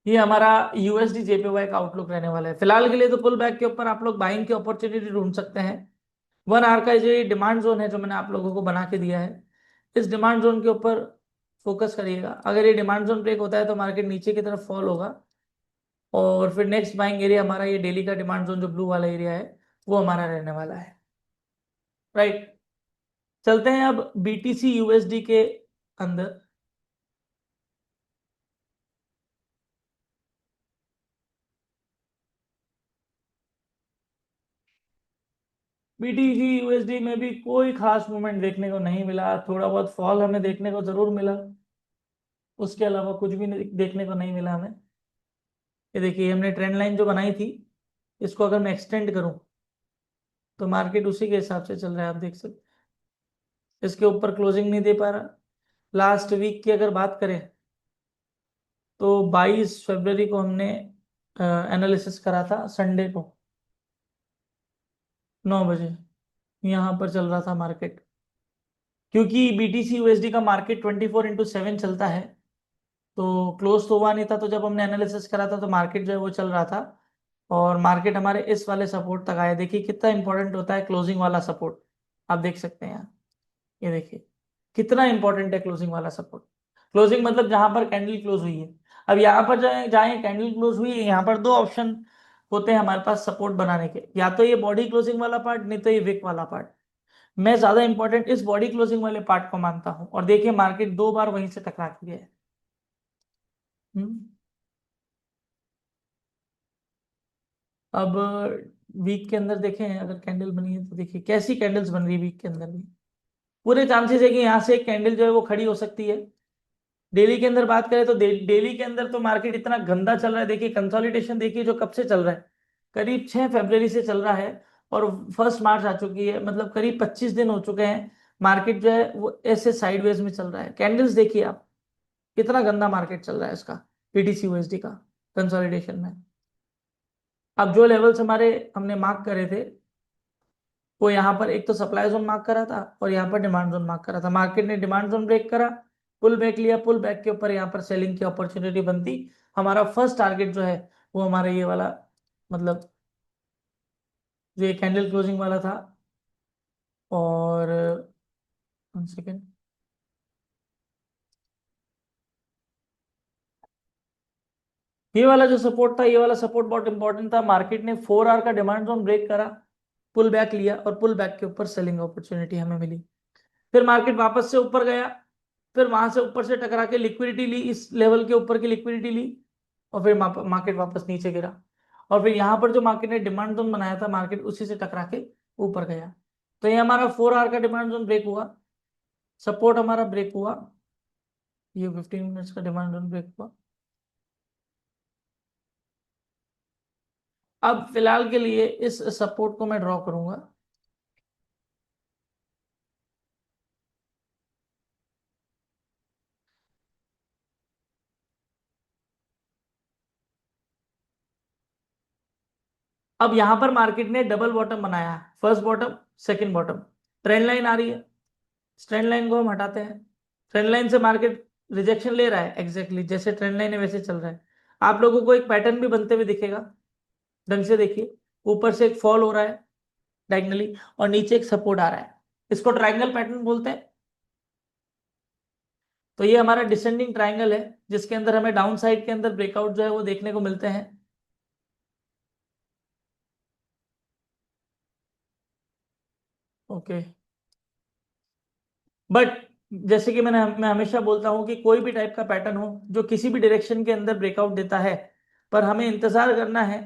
ये हमारा USD JPY का आउटलुक रहने वाला है। फिलहाल के लिए तो पुल बैक के ऊपर आप लोग बाइंग की अपॉर्चुनिटी ढूंढ सकते हैं। 1 आवर का जो ये डिमांड जोन है जो मैंने आप लोगों को बना के दिया है, इस डिमांड जोन के ऊपर फोकस करिएगा। अगर ये डिमांड जोन ब्रेक होता है तो मार्केट नीचे की तरफ फॉल होगा, और फिर नेक्स्ट बाइंग एरिया हमारा ये डेली का डिमांड जोन जो ब्लू वाला एरिया है वो हमारा रहने वाला है। राइट, चलते हैं अब BTC USD के अंदर। BTC USD में भी कोई खास मूवमेंट देखने को नहीं मिला, थोड़ा बहुत फॉल हमें देखने को जरूर मिला, उसके अलावा कुछ भी देखने को नहीं मिला हमें। ये देखिए हमने ट्रेंड लाइन जो बनाई थी, इसको अगर मैं एक्सटेंड करूं तो मार्केट उसी के हिसाब से चल रहा है, आप देख सकते हैं। इसके ऊपर क्लोजिंग नहीं दे पा रहा। लास्ट वीक की अगर बात करें तो 22 फरवरी को हमने एनालिसिस करा था, संडे को 9 बजे यहाँ पर चल रहा था मार्केट। क्योंकि BTC USD का मार्केट 24x7 चलता है, तो क्लोज तो हुआ नहीं था, तो जब हमने एनालिसिस करा था तो मार्केट जो है वो चल रहा था, और मार्केट हमारे इस वाले सपोर्ट तक आया। देखिए कितना इंपॉर्टेंट होता है क्लोजिंग वाला सपोर्ट, आप देख सकते हैं यहाँ। ये देखिए कितना इंपॉर्टेंट है क्लोजिंग वाला सपोर्ट। क्लोजिंग मतलब जहां पर कैंडल क्लोज हुई है। अब यहाँ पर जाए जहाँ कैंडल क्लोज हुई है, यहाँ पर दो ऑप्शन होते हैं हमारे पास सपोर्ट बनाने के, या तो ये बॉडी क्लोजिंग वाला पार्ट, नहीं तो ये विक वाला पार्ट। मैं ज्यादा इंपॉर्टेंट इस बॉडी क्लोजिंग वाले पार्ट को मानता हूं, और देखिए मार्केट 2 बार वहीं से टकरा के गया है। हम्म। अब वीक के अंदर देखें, अगर कैंडल बनी है तो देखिए कैसी कैंडल्स बन रही है वीक के अंदर भी। पूरे चांसेस है कि यहाँ से एक कैंडल जो है वो खड़ी हो सकती है। डेली के अंदर बात करें तो डेली के अंदर तो मार्केट इतना गंदा चल रहा है। देखिए कंसोलिडेशन देखिए जो कब से चल रहा है, करीब 6 फरवरी से चल रहा है, और 1 मार्च आ चुकी है, मतलब करीब 25 दिन हो चुके हैं। मार्केट जो है वो ऐसे साइडवेज में चल रहा है। कैंडल्स देखिए आप, कितना गंदा मार्केट चल रहा है इसका, BTC USD का कंसोलिडेशन में। अब जो लेवल्स हमारे हमने मार्क करे थे, वो यहाँ पर एक तो सप्लाई जोन मार्क करा था और यहाँ पर डिमांड जोन मार्क करा था। मार्केट ने डिमांड जोन ब्रेक करा, पुल बैक लिया, पुल बैक के ऊपर यहाँ पर सेलिंग की अपॉर्चुनिटी बनती। हमारा फर्स्ट टारगेट जो है वो हमारा ये वाला, मतलब जो ये कैंडल क्लोजिंग वाला था। और 1 सेकेंड, ये वाला जो सपोर्ट था, ये वाला सपोर्ट बहुत इंपॉर्टेंट था। मार्केट ने 4 आवर का डिमांड जोन ब्रेक करा, पुल बैक लिया, और पुल बैक के ऊपर सेलिंग अपॉर्चुनिटी हमें मिली। फिर मार्केट वापस से ऊपर गया, फिर वहां से ऊपर से टकरा के लिक्विडिटी ली, इस लेवल के ऊपर की लिक्विडिटी ली, और फिर मार्केट वापस नीचे गिरा। और फिर यहाँ पर जो मार्केट ने डिमांड जोन बनाया था, मार्केट उसी से टकरा के ऊपर गया। तो ये हमारा 4 आवर का डिमांड जोन ब्रेक हुआ, सपोर्ट हमारा ब्रेक हुआ, ये 15 मिनट्स का डिमांड जोन ब्रेक हुआ। अब फिलहाल के लिए इस सपोर्ट को मैं ड्रॉ करूंगा। अब यहां पर मार्केट ने डबल बॉटम बनाया, first bottom, second bottom, trend line आ रही है। ट्रेंड लाइन को हम हटाते हैं। ट्रेंड लाइन से मार्केट रिजेक्शन ले रहा है, एग्जैक्टली जैसे ट्रेंड लाइन है वैसे चल रहा है। आप लोगों को एक पैटर्न भी बनते हुए दिखेगा, ढंग से देखिए। ऊपर से एक फॉल हो रहा है डायगनली, और नीचे एक सपोर्ट आ रहा है, इसको ट्राइंगल पैटर्न बोलते हैं। तो ये हमारा डिसेंडिंग ट्राइंगल है, जिसके अंदर हमें डाउन साइड के अंदर ब्रेकआउट जो है वो देखने को मिलते हैं। ओके, बट जैसे कि मैं हमेशा बोलता हूं कि कोई भी टाइप का पैटर्न हो जो किसी भी डायरेक्शन के अंदर ब्रेकआउट देता है, पर हमें इंतजार करना है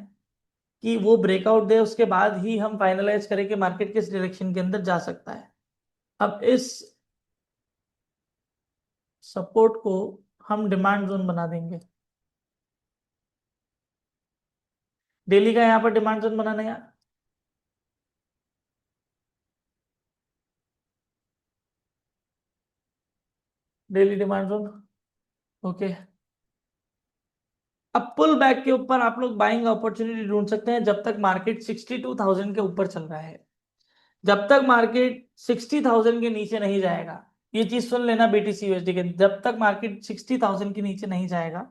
कि वो ब्रेकआउट दे, उसके बाद ही हम फाइनलाइज करें कि मार्केट किस डायरेक्शन के अंदर जा सकता है। अब इस सपोर्ट को हम डिमांड जोन बना देंगे। डेली का यहाँ पर डिमांड जोन बनाना है, डेली डिमांड जोन। ओके, अब पुल बैक के ऊपर आप लोग बाइंग अपॉर्चुनिटी ढूंढ सकते हैं जब तक मार्केट 62,000 के ऊपर चल रहा है। जब तक मार्केट 60,000 के नीचे नहीं जाएगा, ये चीज सुन लेना बीटीसी यूएसडी के, जब तक मार्केट 60,000 के नीचे नहीं जाएगा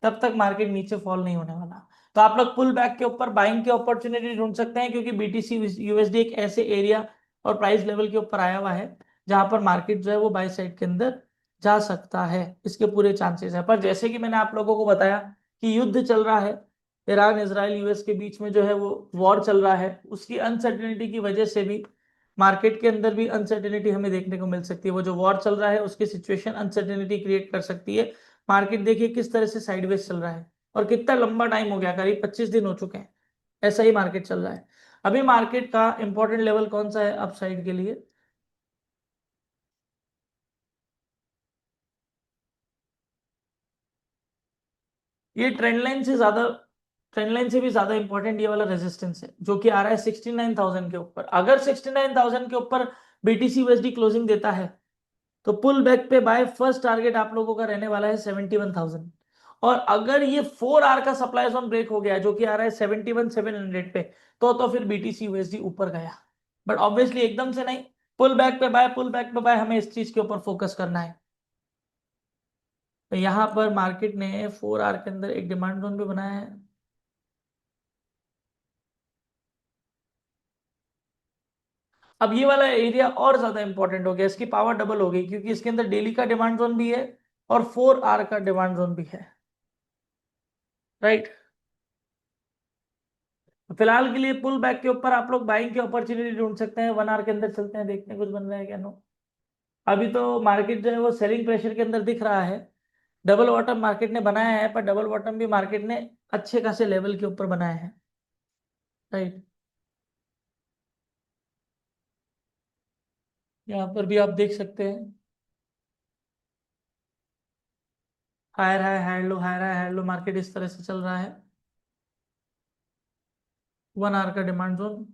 तब तक मार्केट नीचे फॉल नहीं होने वाला। तो आप लोग पुल बैक के ऊपर बाइंग की अपॉर्चुनिटी ढूंढ सकते हैं, क्योंकि बीटीसी यूएसडी एक ऐसे एरिया और प्राइस लेवल के ऊपर आया हुआ है जहां पर मार्केट जो है वो बाय साइड के अंदर जा सकता है, इसके पूरे चांसेस है। पर जैसे कि मैंने आप लोगों को बताया कि युद्ध चल रहा है, ईरान इसराइल यूएस के बीच में जो है वो वॉर चल रहा है, उसकी अनसर्टेनिटी की वजह से भी मार्केट के अंदर भी अनसर्टेनिटी हमें देखने को मिल सकती है। वो जो वॉर चल रहा है उसकी सिचुएशन अनसर्टेनिटी क्रिएट कर सकती है। मार्केट देखिए किस तरह से साइडवेज चल रहा है, और कितना लंबा टाइम हो गया, करीब 25 दिन हो चुके हैं ऐसा ही मार्केट चल रहा है। अभी मार्केट का इंपॉर्टेंट लेवल कौन सा है अपसाइड के लिए? ये ट्रेंड लाइन से भी ज्यादा इंपॉर्टेंट ये वाला रेजिस्टेंस है जो कि आ रहा है 69,000 के ऊपर। अगर 69,000 के ऊपर बीटीसी यूएसडी क्लोजिंग देता है तो पुल बैक पे बाय फर्स्ट टारगेट आप लोगों का रहने वाला है 71,000। और अगर ये 4 आवर का सप्लाई जोन ब्रेक हो गया जो कि आ रहा है 71,700 पे, तो फिर बीटीसी यूएसडी ऊपर गया। बट ऑब्वियसली एकदम से नहीं, पुल बैक पे बाय हमें इस चीज के ऊपर फोकस करना है। तो यहां पर मार्केट ने 4 आवर के अंदर एक डिमांड जोन भी बनाया है। अब ये वाला एरिया और ज्यादा इंपॉर्टेंट हो गया, इसकी पावर डबल हो गई, क्योंकि इसके अंदर डेली का डिमांड जोन भी है और 4 आवर का डिमांड जोन भी है। राइट। फिलहाल के लिए पुल बैक के ऊपर आप लोग बाइंग की अपॉर्चुनिटी ढूंढ सकते हैं। 1 आवर के अंदर चलते हैं, देखते हैं कुछ बन रहा है क्या। नो, अभी तो मार्केट जो है वो सेलिंग प्रेशर के अंदर दिख रहा है। डबल बॉटम मार्केट ने बनाया है, पर डबल बॉटम भी मार्केट ने अच्छे खासे लेवल के ऊपर बनाया है। राइट। यहाँ पर भी आप देख सकते हैं higher high higher low, higher high higher low, market इस तरह से चल रहा है। 1 आवर का डिमांड जोन।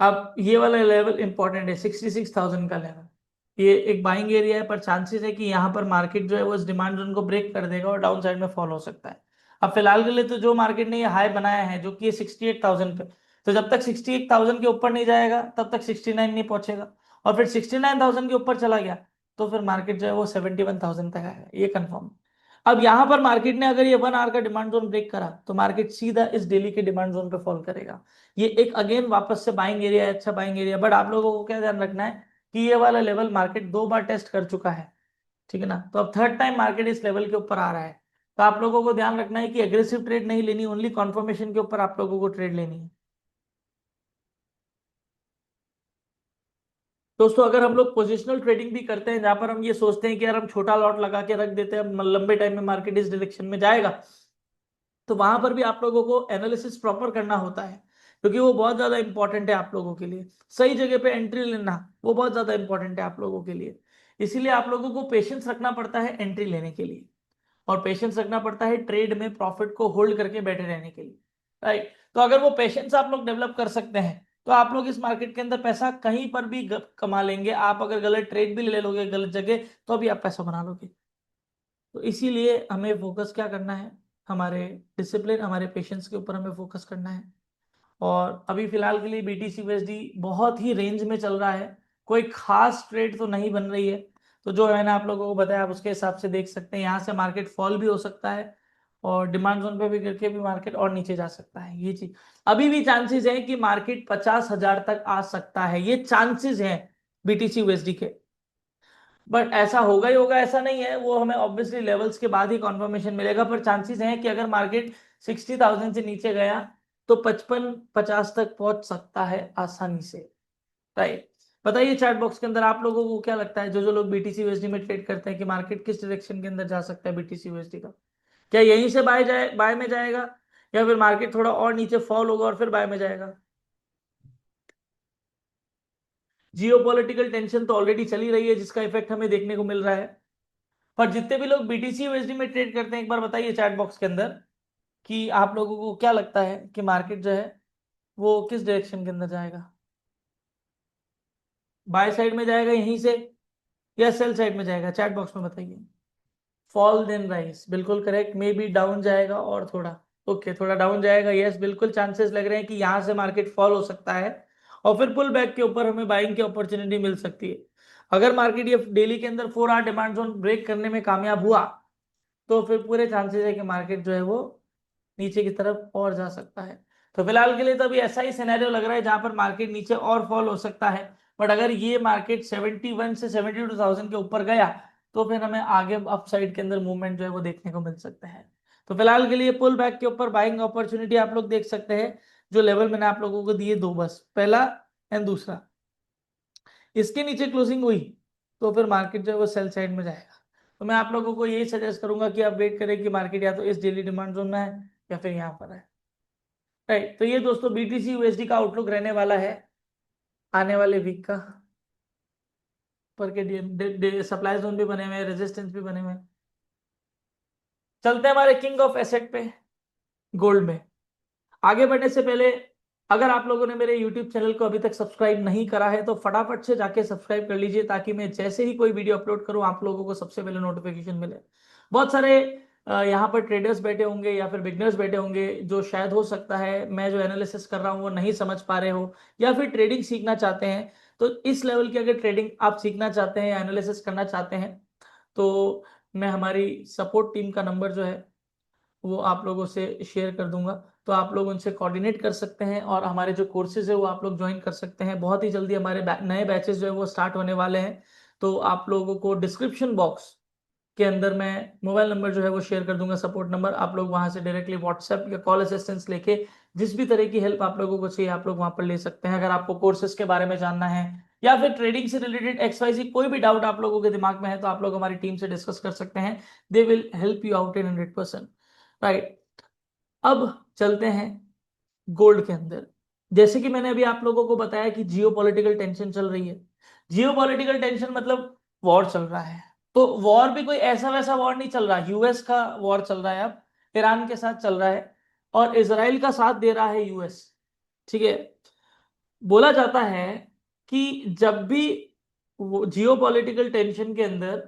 अब ये वाला लेवल इंपॉर्टेंट है, 66,000 का लेवल। ये एक बाइंग एरिया है, पर चांसेस है कि यहाँ पर मार्केट जो है वो इस डिमांड जोन को ब्रेक कर देगा और डाउन साइड में फॉलो हो सकता है। अब फिलहाल के लिए तो जो मार्केट ने ये हाई बनाया है जो कि ये 68,000 पे, तो जब तक 68,000 के ऊपर नहीं जाएगा तब तक 69 नहीं पहुंचेगा। और फिर 69,000 के ऊपर चला गया तो फिर मार्केट जो है वो 71,000 तक आएगा, ये कंफर्म। अब यहां पर मार्केट ने अगर ये 1 आवर का डिमांड जोन ब्रेक करा तो मार्केट सीधा इस डेली के डिमांड जोन पे फॉल करेगा। ये एक अगेन वापस से बाइंग एरिया है, अच्छा बाइंग एरिया। बट आप लोगों को क्या ध्यान रखना है कि ये वाला लेवल मार्केट 2 बार टेस्ट कर चुका है, ठीक है ना। तो अब थर्ड टाइम मार्केट इस लेवल के ऊपर आ रहा है। तो आप लोगों को ध्यान रखना है कि एग्रेसिव ट्रेड नहीं लेनी, ओनली कॉन्फर्मेशन के ऊपर आप लोगों को ट्रेड लेनी है। दोस्तों अगर हम लोग पोजिशनल ट्रेडिंग भी करते हैं जहां पर हम ये सोचते हैं कि यार हम छोटा लॉट लगा के रख देते हैं, लंबे टाइम में मार्केट इस डायरेक्शन में जाएगा, तो वहां पर भी आप लोगों को एनालिसिस प्रॉपर करना होता है, क्योंकि वो बहुत ज्यादा इंपॉर्टेंट है आप लोगों के लिए। सही जगह पे एंट्री लेना वो बहुत ज्यादा इंपॉर्टेंट है आप लोगों के लिए। इसीलिए आप लोगों को पेशेंस रखना पड़ता है एंट्री लेने के लिए, और पेशेंस रखना पड़ता है ट्रेड में प्रॉफिट को होल्ड करके बैठे रहने के लिए। राइट। तो अगर वो पेशेंस आप लोग डेवलप कर सकते हैं तो आप लोग इस मार्केट के अंदर पैसा कहीं पर भी कमा लेंगे। आप अगर गलत ट्रेड भी ले लोगे गलत जगह तो भी आप पैसा बना लोगे। तो इसीलिए हमें फोकस क्या करना है, हमारे डिसिप्लिन हमारे पेशेंस के ऊपर हमें फोकस करना है। और अभी फिलहाल के लिए बीटीसी यूएसडी बहुत ही रेंज में चल रहा है, कोई खास ट्रेड तो नहीं बन रही है। तो जो मैंने आप लोगों को बताया आप उसके हिसाब से देख सकते हैं, यहाँ से मार्केट फॉल भी हो सकता है और डिमांड जोन पे भी गिर के भी मार्केट और नीचे जा सकता है। ये चीज अभी भी चांसेस है कि मार्केट 50,000 तक आ सकता है, ये चांसेस हैं बीटीसी यूएसडी के। बट ऐसा होगा ही होगा ऐसा नहीं है, वो हमें ऑब्वियसली लेवल्स के बाद ही कंफर्मेशन मिलेगा। पर चांसेस हैं कि अगर मार्केट 60,000 से नीचे गया तो 55-50 तक पहुंच सकता है आसानी से। राइट। बताइए चैट बॉक्स के अंदर आप लोगों को क्या लगता है, जो जो लोग बीटीसी यूएसडी में ट्रेड करते हैं, कि मार्केट किस डायरेक्शन के अंदर जा सकता है बीटीसी यूएसडी का? क्या यहीं से बाय में जाएगा, या फिर मार्केट थोड़ा और नीचे फॉल होगा और फिर बाय में जाएगा? जियो पॉलिटिकल टेंशन तो ऑलरेडी चली रही है जिसका इफेक्ट हमें देखने को मिल रहा है। पर जितने भी लोग बीटीसी यूएसडी में ट्रेड करते हैं एक बार बताइए चैट बॉक्स के अंदर कि आप लोगों को क्या लगता है कि मार्केट जो है वो किस डायरेक्शन के अंदर जाएगा? बाय साइड में जाएगा यहीं से, या सेल साइड में जाएगा? चैट बॉक्स में बताइए। फॉल देन राइज, बिल्कुल करेक्ट। मे बी डाउन जाएगा और थोड़ा, ओके थोड़ा डाउन जाएगा, यस बिल्कुल चांसेस लग रहे हैं कि यहां से मार्केट फॉल हो सकता है और फिर पुल बैक के ऊपर हमें बाइंग की अपॉर्चुनिटी मिल सकती है। अगर मार्केट ये डेली के अंदर 4 आवर डिमांड जोन ब्रेक करने में कामयाब हुआ तो फिर पूरे चांसेस है कि मार्केट जो है वो नीचे की तरफ और जा सकता है। तो फिलहाल के लिए तो अभी ऐसा ही सिनेरियो लग रहा है जहां पर मार्केट नीचे और फॉल हो सकता है। बट अगर ये मार्केट 71 से 72,000 के ऊपर गया तो फिर हमें आगे अपसाइड के अंदर मूवमेंट जो है वो देखने को मिल सकता है। तो फिलहाल के लिए पुल बैक के ऊपर बाइंग अपॉर्चुनिटी आप लोग देख सकते हैं। जो लेवल मैंने आप लोगों को दिए दो, बस पहला एंड दूसरा, इसके नीचे क्लोजिंग हुई तो फिर मार्केट जो है वो सेल साइड में जाएगा। तो मैं आप लोगों को यही सजेस्ट करूंगा कि आप वेट करें कि मार्केट या तो इस डेली डिमांड जोन में है या फिर यहाँ पर है। राइट, तो ये दोस्तों बीटीसी यूएसडी का आउटलुक रहने वाला है आने वाले वीक का। पर के सप्लाई जोन भी बने हुए हैं, रेजिस्टेंस भी बने हुए हैं। चलते हैं हमारे किंग ऑफ एसेट पे, गोल्ड में। आगे बढ़ने से पहले अगर आप लोगों ने मेरे YouTube चैनल को अभी तक सब्सक्राइब नहीं करा है तो फटाफट से जाके सब्सक्राइब कर लीजिए, ताकि मैं जैसे ही कोई वीडियो अपलोड करूं आप लोगों को सबसे पहले नोटिफिकेशन मिले। बहुत सारे यहाँ पर ट्रेडर्स बैठे होंगे या फिर बिगनर्स बैठे होंगे जो शायद हो सकता है मैं जो एनालिसिस कर रहा हूँ वो नहीं समझ पा रहे हो, या फिर ट्रेडिंग सीखना चाहते हैं। तो इस लेवल की अगर ट्रेडिंग आप सीखना चाहते हैं या एनालिसिस करना चाहते हैं तो मैं हमारी सपोर्ट टीम का नंबर जो है वो आप लोगों से शेयर कर दूंगा। तो आप लोग उनसे कोऑर्डिनेट कर सकते हैं और हमारे जो कोर्सेज है वो आप लोग ज्वाइन कर सकते हैं। बहुत ही जल्दी हमारे नए बैचेस जो है वो स्टार्ट होने वाले हैं। तो आप लोगों को डिस्क्रिप्शन बॉक्स के अंदर मैं मोबाइल नंबर जो है वो शेयर कर दूंगा, सपोर्ट नंबर। आप लोग वहां से डायरेक्टली व्हाट्सएप या कॉल असिस्टेंस लेके जिस भी तरह की हेल्प आप लोगों को चाहिए आप लोग वहां पर ले सकते हैं। अगर आपको कोर्सेज के बारे में जानना है या फिर ट्रेडिंग से रिलेटेड XYZ कोई भी डाउट आप लोगों के दिमाग में है तो आप लोग हमारी टीम से डिस्कस कर सकते हैं। They will help you out in 100%। Right, अब चलते हैं गोल्ड के अंदर। जैसे कि मैंने अभी आप लोगों को बताया कि जियो पॉलिटिकल टेंशन चल रही है। जियो पॉलिटिकल टेंशन मतलब वॉर चल रहा है। तो वॉर भी कोई ऐसा वैसा वॉर नहीं चल रहा, यूएस का वॉर चल रहा है, अब ईरान के साथ चल रहा है और इसराइल का साथ दे रहा है यूएस। ठीक है, बोला जाता है कि जब भी जियो पॉलिटिकल टेंशन के अंदर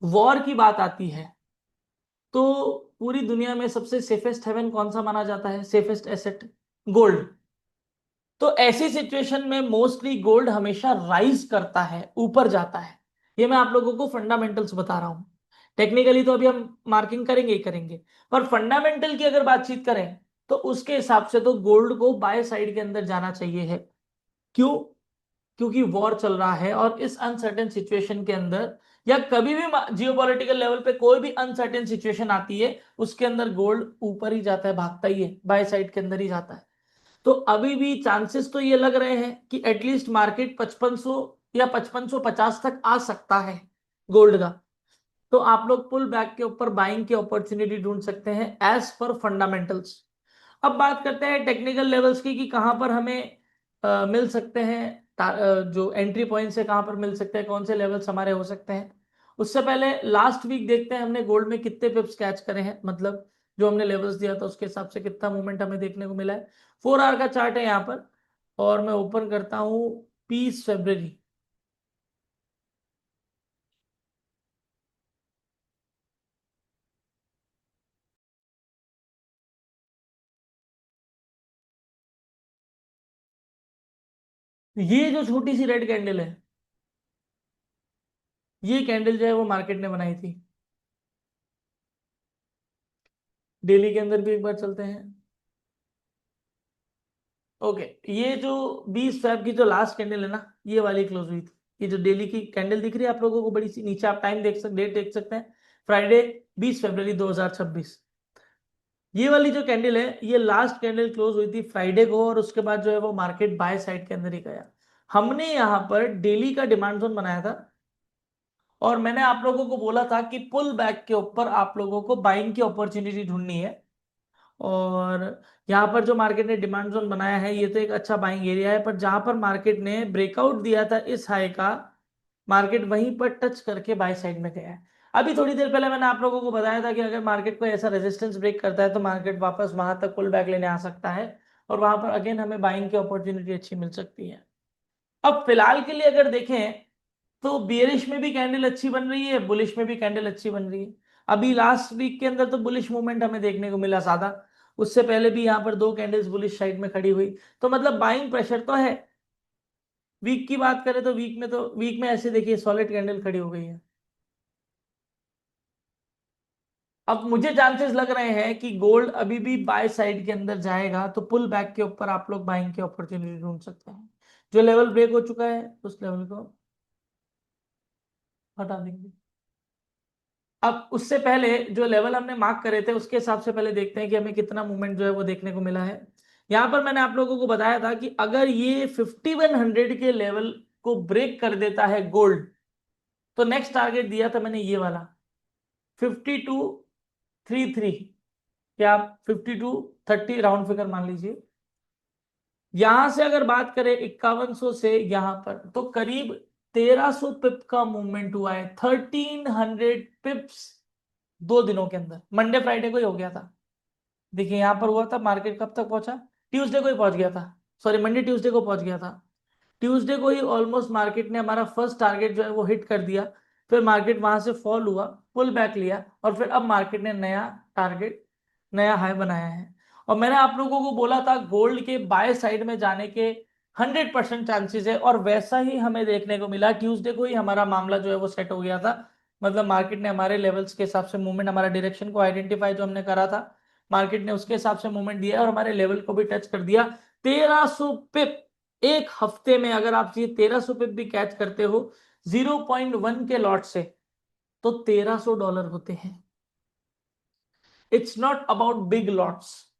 वॉर की बात आती है तो पूरी दुनिया में सबसे सेफेस्ट हेवन कौन सा माना जाता है, सेफेस्ट एसेट? गोल्ड। तो ऐसी सिचुएशन में मोस्टली गोल्ड हमेशा राइज करता है, ऊपर जाता है। ये मैं आप लोगों को फंडामेंटल्स बता रहा हूं। टेक्निकली तो अभी हम मार्किंग करेंगे ही करेंगे, पर फंडामेंटल की अगर बातचीत करें तो उसके हिसाब से तो गोल्ड को बाय साइड के अंदर जाना चाहिए है। क्यों? क्योंकि वॉर चल रहा है और इस अनसर्टेन सिचुएशन के अंदर या कभी भी जियोपॉलिटिकल लेवल पे कोई भी अनसर्टेन सिचुएशन आती है उसके अंदर गोल्ड ऊपर ही जाता है, भागता ही है, बाय साइड के अंदर ही जाता है। तो अभी भी चांसेस तो ये लग रहे हैं कि एटलीस्ट मार्केट 5500 या 5550 तक आ सकता है गोल्ड का। तो आप लोग पुल बैक के ऊपर बाइंग की अपॉर्चुनिटी ढूंढ सकते हैं एज पर फंडामेंटल्स। अब बात करते हैं टेक्निकल लेवल्स की कि कहां पर हमें मिल सकते हैं, जो एंट्री पॉइंट्स है कहां पर मिल सकते हैं, कौन से लेवल्स हमारे हो सकते हैं। उससे पहले लास्ट वीक देखते हैं हमने गोल्ड में कितने पिप्स कैच करे हैं, मतलब जो हमने लेवल्स दिया था उसके हिसाब से कितना मूवमेंट हमें देखने को मिला है। 4 आवर का चार्ट है यहाँ पर और मैं ओपन करता हूँ 20 फरवरी। ये जो छोटी सी रेड कैंडल है, ये कैंडल जो है वो मार्केट ने बनाई थी। डेली के अंदर भी एक बार चलते हैं। ओके, ये जो 20 फेब की जो लास्ट कैंडल है ना, ये वाली क्लोज हुई थी। ये जो डेली की कैंडल दिख रही है आप लोगों को बड़ी सी, नीचे आप टाइम देख सकते, डेट देख सकते हैं, फ्राइडे 20 फरवरी 2026। ये वाली जो कैंडल है ये लास्ट कैंडल क्लोज हुई थी फ्राइडे को और उसके बाद जो है वो मार्केट बाय साइड के अंदर ही गया। हमने यहाँ पर डेली का डिमांड जोन बनाया था और मैंने आप लोगों को बोला था कि पुल बैक के ऊपर आप लोगों को बाइंग की अपॉर्चुनिटी ढूंढनी है। और यहाँ पर जो मार्केट ने डिमांड जोन बनाया है ये तो एक अच्छा बाइंग एरिया है, पर जहां पर मार्केट ने ब्रेकआउट दिया था इस हाई का, मार्केट वहीं पर टच करके बाय साइड में गया है। अभी थोड़ी देर पहले मैंने आप लोगों को बताया था कि अगर मार्केट को ऐसा रेजिस्टेंस ब्रेक करता है तो मार्केट वापस वहां तक पुल बैक लेने आ सकता है और वहां पर अगेन हमें बाइंग की अपॉर्चुनिटी अच्छी मिल सकती है। अब फिलहाल के लिए अगर देखें तो बियरिश में भी कैंडल अच्छी बन रही है, बुलिश में भी कैंडल अच्छी बन रही है। अभी लास्ट वीक के अंदर तो बुलिश मूवमेंट हमें देखने को मिला ज्यादा, उससे पहले भी यहाँ पर दो कैंडल्स बुलिश साइड में खड़ी हुई, तो मतलब बाइंग प्रेशर तो है। वीक की बात करें तो वीक में ऐसे देखिए सॉलिड कैंडल खड़ी हो गई है। अब मुझे चांसेस लग रहे हैं कि गोल्ड अभी भी बाय साइड के अंदर जाएगा, तो पुल बैक के ऊपर आप लोग बाइंग की अपॉर्चुनिटी ढूंढ सकते हैं। जो लेवल ब्रेक हो चुका है उस लेवल को हटा देंगे। अब उससे पहले जो लेवल हमने मार्क करे थे उसके हिसाब से पहले देखते हैं कि हमें कितना मूवमेंट जो है वो देखने को मिला है। यहां पर मैंने आप लोगों को बताया था कि अगर ये 5100 के लेवल को ब्रेक कर देता है गोल्ड, तो नेक्स्ट टारगेट दिया था मैंने ये वाला 5233, क्या आप 5230 राउंड फिगर मान लीजिए। यहां से अगर बात करें 5100 से यहां पर तो करीब 1300 पिप का मूवमेंट हुआ है, 1300 पिप्स 2 दिनों के अंदर। मंडे फ्राइडे को ही हो गया था। देखिए यहां पर हुआ था, मार्केट कब तक पहुंचा, ट्यूसडे को ही पहुंच गया था, सॉरी मंडे ट्यूसडे को पहुंच गया था। ट्यूसडे को ही ऑलमोस्ट मार्केट ने हमारा फर्स्ट टारगेट जो है वो हिट कर दिया। फिर मार्केट वहां से फॉल हुआ, पुल बैक लिया और फिर अब मार्केट ने नया टारगेट, नया हाई बनाया है। और मैंने आप लोगों को बोला था गोल्ड के बाय साइड में जाने के 100% चांसेस है, और वैसा ही हमें देखने को मिला। ट्यूसडे को ही हमारा मामला जो है वो सेट हो गया था। मतलब मार्केट ने हमारे लेवल्स के हिसाब से मूवमेंट, हमारा डायरेक्शन को आइडेंटिफाई जो हमने करा था, मार्केट ने उसके हिसाब से मूवमेंट दिया और हमारे लेवल को भी टच कर दिया। 1300 पिप एक हफ्ते में, अगर आप ये 1300 पिप भी कैच करते हो 0.1 के लॉट से, तो $1300 होते हैं। It's not about big lots,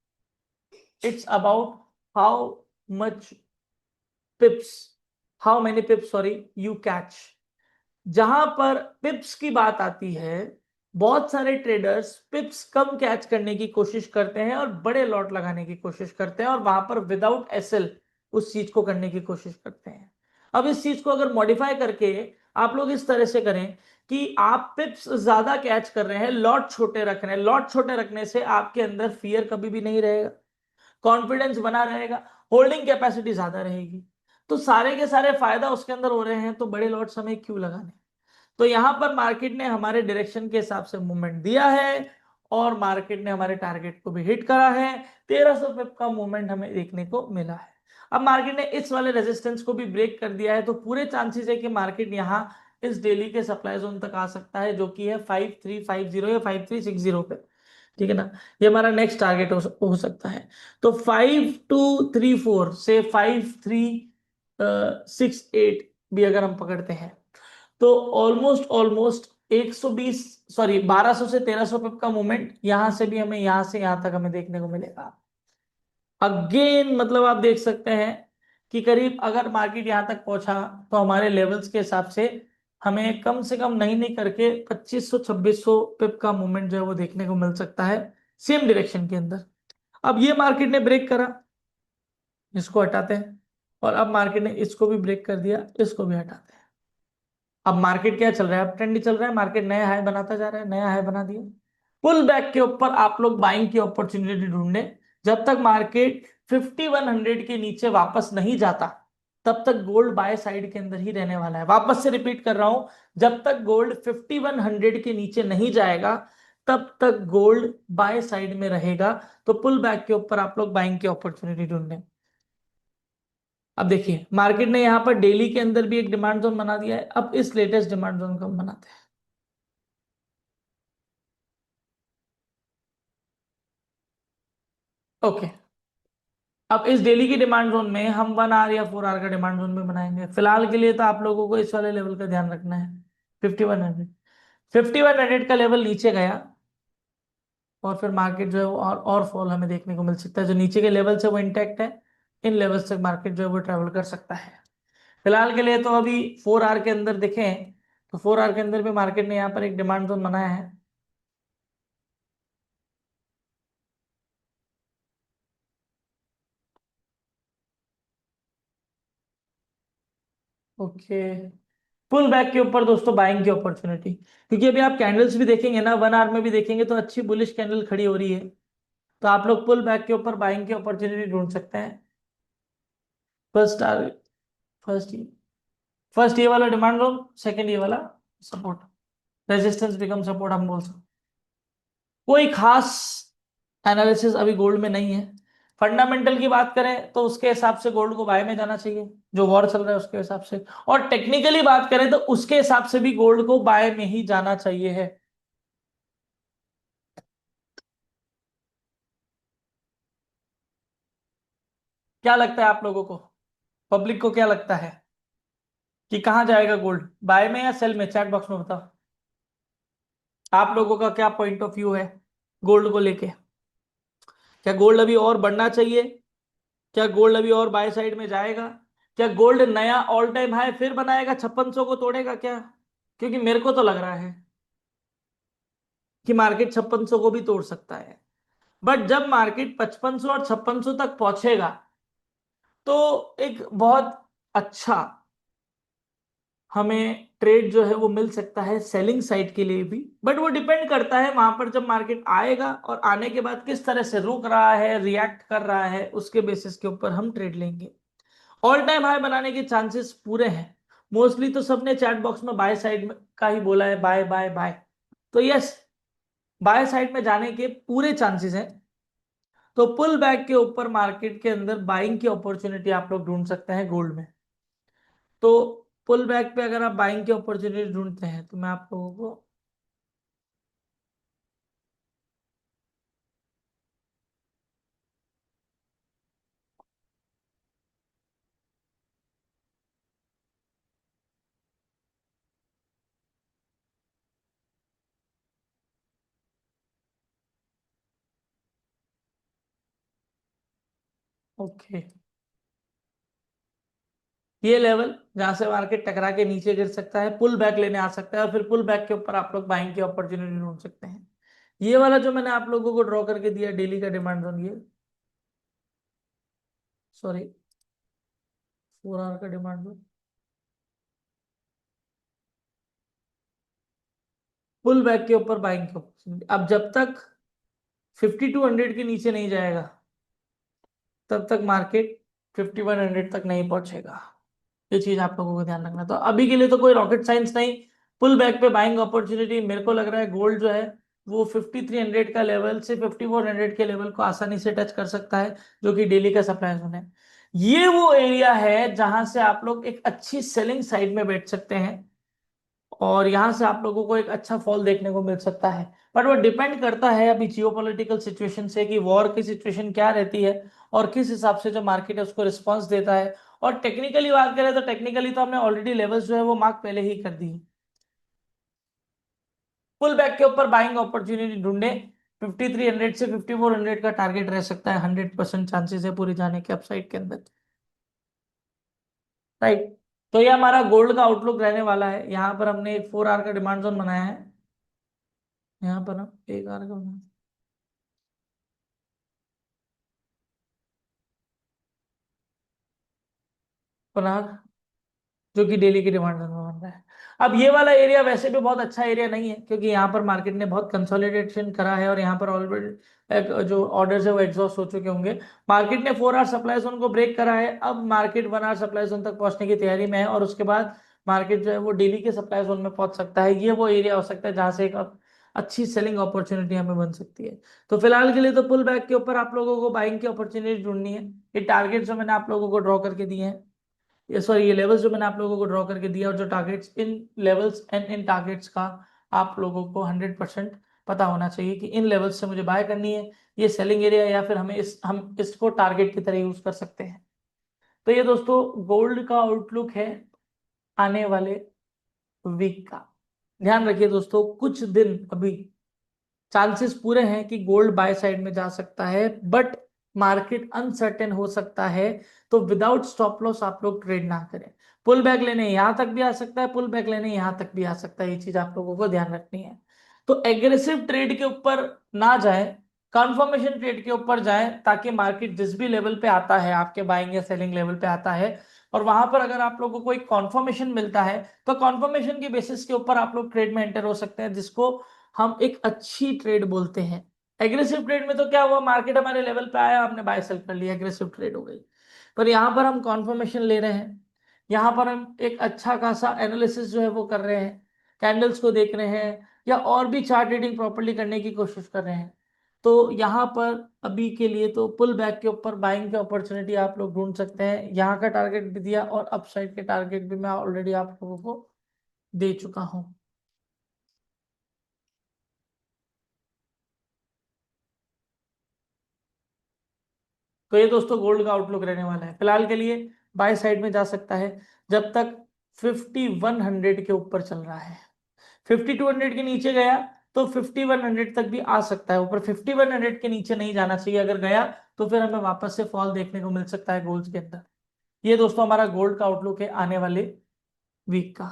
it's about how much पिप्स, how many पिप्स sorry you catch. जहां पर पिप्स की बात आती है, बहुत सारे ट्रेडर्स पिप्स कम कैच करने की कोशिश करते हैं और बड़े लॉट लगाने की कोशिश करते हैं, और वहां पर विदाउट एसएल उस चीज को करने की कोशिश करते हैं। अब इस चीज को अगर मॉडिफाई करके आप लोग इस तरह से करें कि आप पिप्स ज्यादा कैच कर रहे हैं, लॉट छोटे रख रहे हैं, लॉट छोटे रखने से आपके अंदर फियर कभी भी नहीं रहेगा, कॉन्फिडेंस बना रहेगा, होल्डिंग कैपेसिटी ज्यादा रहेगी। तो सारे के सारे फायदा उसके अंदर हो रहे हैं, तो बड़े लॉट्स हमें क्यों लगाने। तो यहां पर मार्केट ने हमारे डायरेक्शन के हिसाब से मूवमेंट दिया है और मार्केट ने हमारे टारगेट को भी हिट करा है। 1300 पिप का मूवमेंट हमें देखने को मिला है। अब मार्केट ने इस वाले रेजिस्टेंस को भी ब्रेक कर दिया है, तो पूरे चांसेस है कि मार्केट यहां इस डेली के सप्लाई जोन तक आ सकता है, जो कि है 5350 या 5360 पे। ठीक है ना, ये हमारा नेक्स्ट टारगेट हो सकता है। तो 5234 से 5368 भी अगर हम पकड़ते हैं, तो ऑलमोस्ट ऑलमोस्ट 120, सॉरी 1200 से 1300 पिप का मूवमेंट यहां से भी हमें, यहां से यहां तक हमें देखने को मिलेगा। अगेन मतलब आप देख सकते हैं कि करीब अगर मार्केट यहां तक पहुंचा, तो हमारे लेवल्स के हिसाब से हमें कम से कम नहीं नहीं करके 2500 2600 पिप का मूवमेंट जो है वो देखने को मिल सकता है सेम डायरेक्शन के अंदर। अब ये मार्केट ने ब्रेक करा, इसको हटाते हैं, और अब मार्केट ने इसको भी ब्रेक कर दिया, इसको भी हटाते हैं। अब मार्केट क्या चल रहा है, अब ट्रेंड चल रहा है, मार्केट नया हाई बनाता जा रहा है, नया हाई बना दिया। पुल बैक के ऊपर आप लोग बाइंग की अपॉर्चुनिटी ढूंढने, जब तक मार्केट 5100 के नीचे वापस नहीं जाता तब तक गोल्ड बाय साइड के अंदर ही रहने वाला है। वापस से रिपीट कर रहा हूं, जब तक गोल्ड 5100 के नीचे नहीं जाएगा तब तक गोल्ड बाय साइड में रहेगा। तो पुल बैक के ऊपर आप लोग बाइंग की अपॉर्चुनिटी ढूंढने। अब देखिए मार्केट ने यहां पर डेली के अंदर भी एक डिमांड जोन बना दिया है, अब इस लेटेस्ट डिमांड जोन को हम बनाते हैं। ओके, अब इस डेली की डिमांड जोन में हम 1 आवर या 4 आवर का डिमांड जोन में बनाएंगे। फिलहाल के लिए तो आप लोगों को इस वाले लेवल का ध्यान रखना है, 5100 का लेवल नीचे गया और फिर मार्केट जो है वो और फॉल हमें देखने को मिल सकता है। जो नीचे के लेवल है वो इंटैक्ट है, इन लेवल्स तक मार्केट जो है वो ट्रेवल कर सकता है। फिलहाल के लिए तो अभी 4 आवर के अंदर देखें तो 4 आवर के अंदर भी मार्केट ने यहाँ पर एक डिमांड जोन बनाया है। ओके, पुल बैक के ऊपर दोस्तों बाइंग की अपॉर्चुनिटी, क्योंकि अभी आप कैंडल्स भी देखेंगे ना, 1 आवर में भी देखेंगे तो अच्छी बुलिश कैंडल खड़ी हो रही है, तो आप लोग पुल बैक के ऊपर बाइंग की अपॉर्चुनिटी ढूंढ सकते हैं। फर्स्ट टारगेट, फर्स्ट ये फर्स्ट ये वाला डिमांड जोन, सेकंड ये वाला सपोर्ट, रेजिस्टेंस बिकम सपोर्ट हम बोल सकते। कोई खास एनालिसिस अभी गोल्ड में नहीं है। फंडामेंटल की बात करें तो उसके हिसाब से गोल्ड को बाय में जाना चाहिए, जो वॉर चल रहा है उसके हिसाब से। और टेक्निकली बात करें तो उसके हिसाब से भी गोल्ड को बाय में ही जाना चाहिए है। क्या लगता है आप लोगों को, पब्लिक को क्या लगता है कि कहाँ जाएगा गोल्ड, बाय में या सेल में? चैट बॉक्स में बताओ आप लोगों का क्या पॉइंट ऑफ व्यू है गोल्ड को लेके। क्या गोल्ड अभी और बढ़ना चाहिए? क्या गोल्ड अभी और बाय साइड में जाएगा? क्या गोल्ड नया ऑल टाइम हाई फिर बनाएगा, 5600 को तोड़ेगा क्या? क्योंकि मेरे को तो लग रहा है कि मार्केट 5600 को भी तोड़ सकता है। बट जब मार्केट 5500 और 5600 तक पहुंचेगा तो एक बहुत अच्छा हमें ट्रेड जो है वो मिल सकता है सेलिंग साइड के लिए भी। बट वो डिपेंड करता है वहां पर जब मार्केट आएगा और आने के बाद किस तरह से रुक रहा है, रिएक्ट कर रहा है, उसके बेसिस के ऊपर हम ट्रेड लेंगे। ऑल टाइम हाई बनाने के चांसेस पूरे हैं। मोस्टली तो सबने चैट बॉक्स में बाय साइड में का ही बोला है, बाय बाय बाय। तो यस, बाय साइड में जाने के पूरे चांसेस हैं। तो पुल बैक के ऊपर मार्केट के अंदर बाइंग की अपॉर्चुनिटी आप लोग ढूंढ सकते हैं गोल्ड में। तो पुल बैक पे अगर आप बाइंग की अपॉर्चुनिटी ढूंढते हैं तो मैं आप लोगों को ओके, ये लेवल जहां से मार्केट टकरा के नीचे गिर सकता है, पुल बैक लेने आ सकता है, और फिर पुल बैक के ऊपर आप लोग बाइंग की अपॉर्चुनिटी ढूंढ सकते हैं। ये वाला जो मैंने आप लोगों को ड्रॉ करके दिया डेली का डिमांड जोन, ये सॉरी 4 आवर का डिमांड जोन, पुल बैक के ऊपर बाइंग की अपॉर्चुनिटी। अब जब तक 5200 के नीचे नहीं जाएगा तब तक मार्केट 5100 तक नहीं पहुंचेगा। ये चीज आप लोगों को ध्यान रखना। तो अभी के लिए तो कोई रॉकेट साइंस नहीं, पुल बैक पे बाइंग अपॉर्चुनिटी मेरे को लग रहा है गोल्ड जो है वो 5300 का लेवल से 5400 के लेवल को आसानी से टच कर सकता है, जो कि डेली का सप्लाई जोन है। ये वो एरिया है जहां से आप लोग एक अच्छी सेलिंग साइड में बैठ सकते हैं, और यहां से आप लोगों को एक अच्छा फॉल देखने को मिल सकता है। बट वो डिपेंड करता है अभी जियोपॉलिटिकल सिचुएशन से कि वॉर की सिचुएशन क्या रहती है, और किस हिसाब से जो मार्केट है उसको रिस्पॉन्स देता है। और टेक्निकली बात करें तो टेक्निकली तो हमने ऑलरेडी लेवल्स जो है वो मार्क पहले ही कर दी। पुल बैक के ऊपर बाइंग अपॉर्चुनिटी ढूंढे, 5300 से 5400 का टारगेट रह सकता है, 100% चांसेस है पूरे जाने के अपसाइड के अंदर। राइट, तो ये हमारा गोल्ड का आउटलुक रहने वाला है। यहाँ पर हमने एक 4 आवर का डिमांड जोन बनाया है, यहाँ पर हम 1 आवर का बना, जो कि डेली की डिमांड में बन रहा है। अब ये वाला एरिया वैसे भी बहुत अच्छा एरिया नहीं है, क्योंकि यहाँ पर मार्केट ने बहुत कंसोलिडेशन करा है, और यहाँ पर ऑलरेडी जो ऑर्डर्स है वो एग्जॉस्ट हो चुके होंगे। मार्केट ने 4 आवर सप्लाई जोन को ब्रेक करा है, अब मार्केट 1 आवर सप्लाई जोन तक पहुंचने की तैयारी में है, और उसके बाद मार्केट जो है वो डेली के सप्लाई जोन में पहुंच सकता है। ये वो एरिया हो सकता है जहां से एक अच्छी सेलिंग अपॉर्चुनिटी हमें बन सकती है। तो फिलहाल के लिए तो पुल बैक के ऊपर आप लोगों को बाइंग की अपॉर्चुनिटी ढूंढनी है। ये टारगेट जो मैंने आप लोगों को ड्रॉ करके दिए हैं, ये सॉरी ये लेवल्स जो मैंने आप लोगों को ड्रॉ करके दिया, और जो targets in levels and in targets का आप लोगों को 100% पता होना चाहिए कि इन लेवल्स से मुझे बाय करनी है, ये सेलिंग एरिया, या फिर हम इसको टारगेट की तरह यूज कर सकते हैं। तो ये दोस्तों गोल्ड का आउटलुक है आने वाले वीक का। ध्यान रखिए दोस्तों, कुछ दिन अभी चांसेस पूरे हैं कि गोल्ड बाय साइड में जा सकता है, बट मार्केट अनसर्टेन हो सकता है। तो विदाउट स्टॉप लॉस आप लोग ट्रेड ना करें। पुल बैक लेने यहां तक भी आ सकता है, पुल बैक लेने यहां तक भी आ सकता है, ये चीज आप लोगों को ध्यान रखनी है। तो एग्रेसिव ट्रेड के ऊपर ना जाए, कंफर्मेशन ट्रेड के ऊपर जाए, ताकि मार्केट जिस भी लेवल पे आता है, आपके बाइंग या सेलिंग लेवल पे आता है, और वहां पर अगर आप लोगों को एक कॉन्फर्मेशन मिलता है तो कॉन्फर्मेशन के बेसिस के ऊपर आप लोग ट्रेड में एंटर हो सकते हैं, जिसको हम एक अच्छी ट्रेड बोलते हैं। एग्रेसिव ट्रेड में तो क्या हुआ, मार्केट हमारे लेवल पे आया, आपने बाय सेल कर लिया, एग्रेसिव ट्रेड हो गई। पर यहाँ पर हम कॉन्फर्मेशन ले रहे हैं, यहाँ पर हम एक अच्छा खासा एनालिसिस जो है वो कर रहे हैं, कैंडल्स को देख रहे हैं या और भी चार्ट रीडिंग प्रॉपर्ली करने की कोशिश कर रहे हैं। तो यहाँ पर अभी के लिए तो पुल बैक के ऊपर बाइंग की अपॉर्चुनिटी आप लोग ढूंढ सकते हैं। यहाँ का टारगेट भी दिया और अपसाइड के टारगेट भी मैं ऑलरेडी आप लोगों को दे चुका हूं। तो ये दोस्तों गोल्ड का आउटलुक रहने वाला है। फिलहाल के लिए बाय साइड में जा सकता है जब तक 5100 के ऊपर चल रहा है। 5200 के नीचे गया तो 5100 तक भी आ सकता है, ऊपर 5100 के नीचे नहीं जाना चाहिए। अगर गया तो फिर हमें वापस से फॉल देखने को मिल सकता है गोल्ड के अंदर। ये दोस्तों हमारा गोल्ड का आउटलुक है आने वाले वीक का।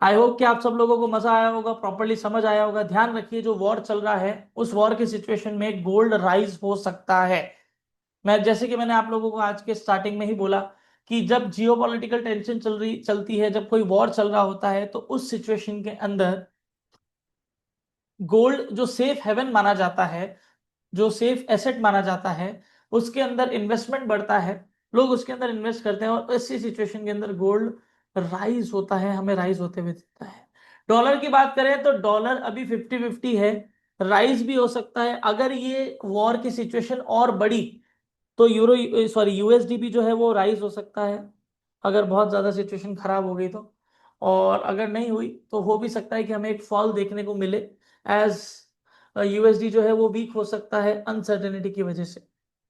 आई होप कि आप सब लोगों को मजा आया होगा, प्रॉपरली समझ आया होगा। ध्यान रखिए जो वॉर चल रहा है उस वॉर की सिचुएशन में गोल्ड राइज हो सकता है। मैं जैसे कि मैंने आप लोगों को आज के स्टार्टिंग में ही बोला कि जब जियोपॉलिटिकल टेंशन चलती है, जब कोई वॉर चल रहा होता है, तो उस सिचुएशन के अंदर गोल्ड जो सेफ हेवन माना जाता है, जो सेफ एसेट माना जाता है, उसके अंदर इन्वेस्टमेंट बढ़ता है, लोग उसके अंदर इन्वेस्ट करते हैं और ऐसी सिचुएशन के अंदर गोल्ड राइज होता है, हमें राइज होते हुए दिखता है। डॉलर की बात करें तो डॉलर अभी 50-50 है, राइज भी हो सकता है। अगर ये वॉर की सिचुएशन और बड़ी तो यूएसडी भी जो है वो राइज हो सकता है, अगर बहुत ज्यादा सिचुएशन खराब हो गई तो। और अगर नहीं हुई तो हो भी सकता है कि हमें एक फॉल देखने को मिले, एज यूएसडी जो है वो वीक हो सकता है अनसर्टेनिटी की वजह से,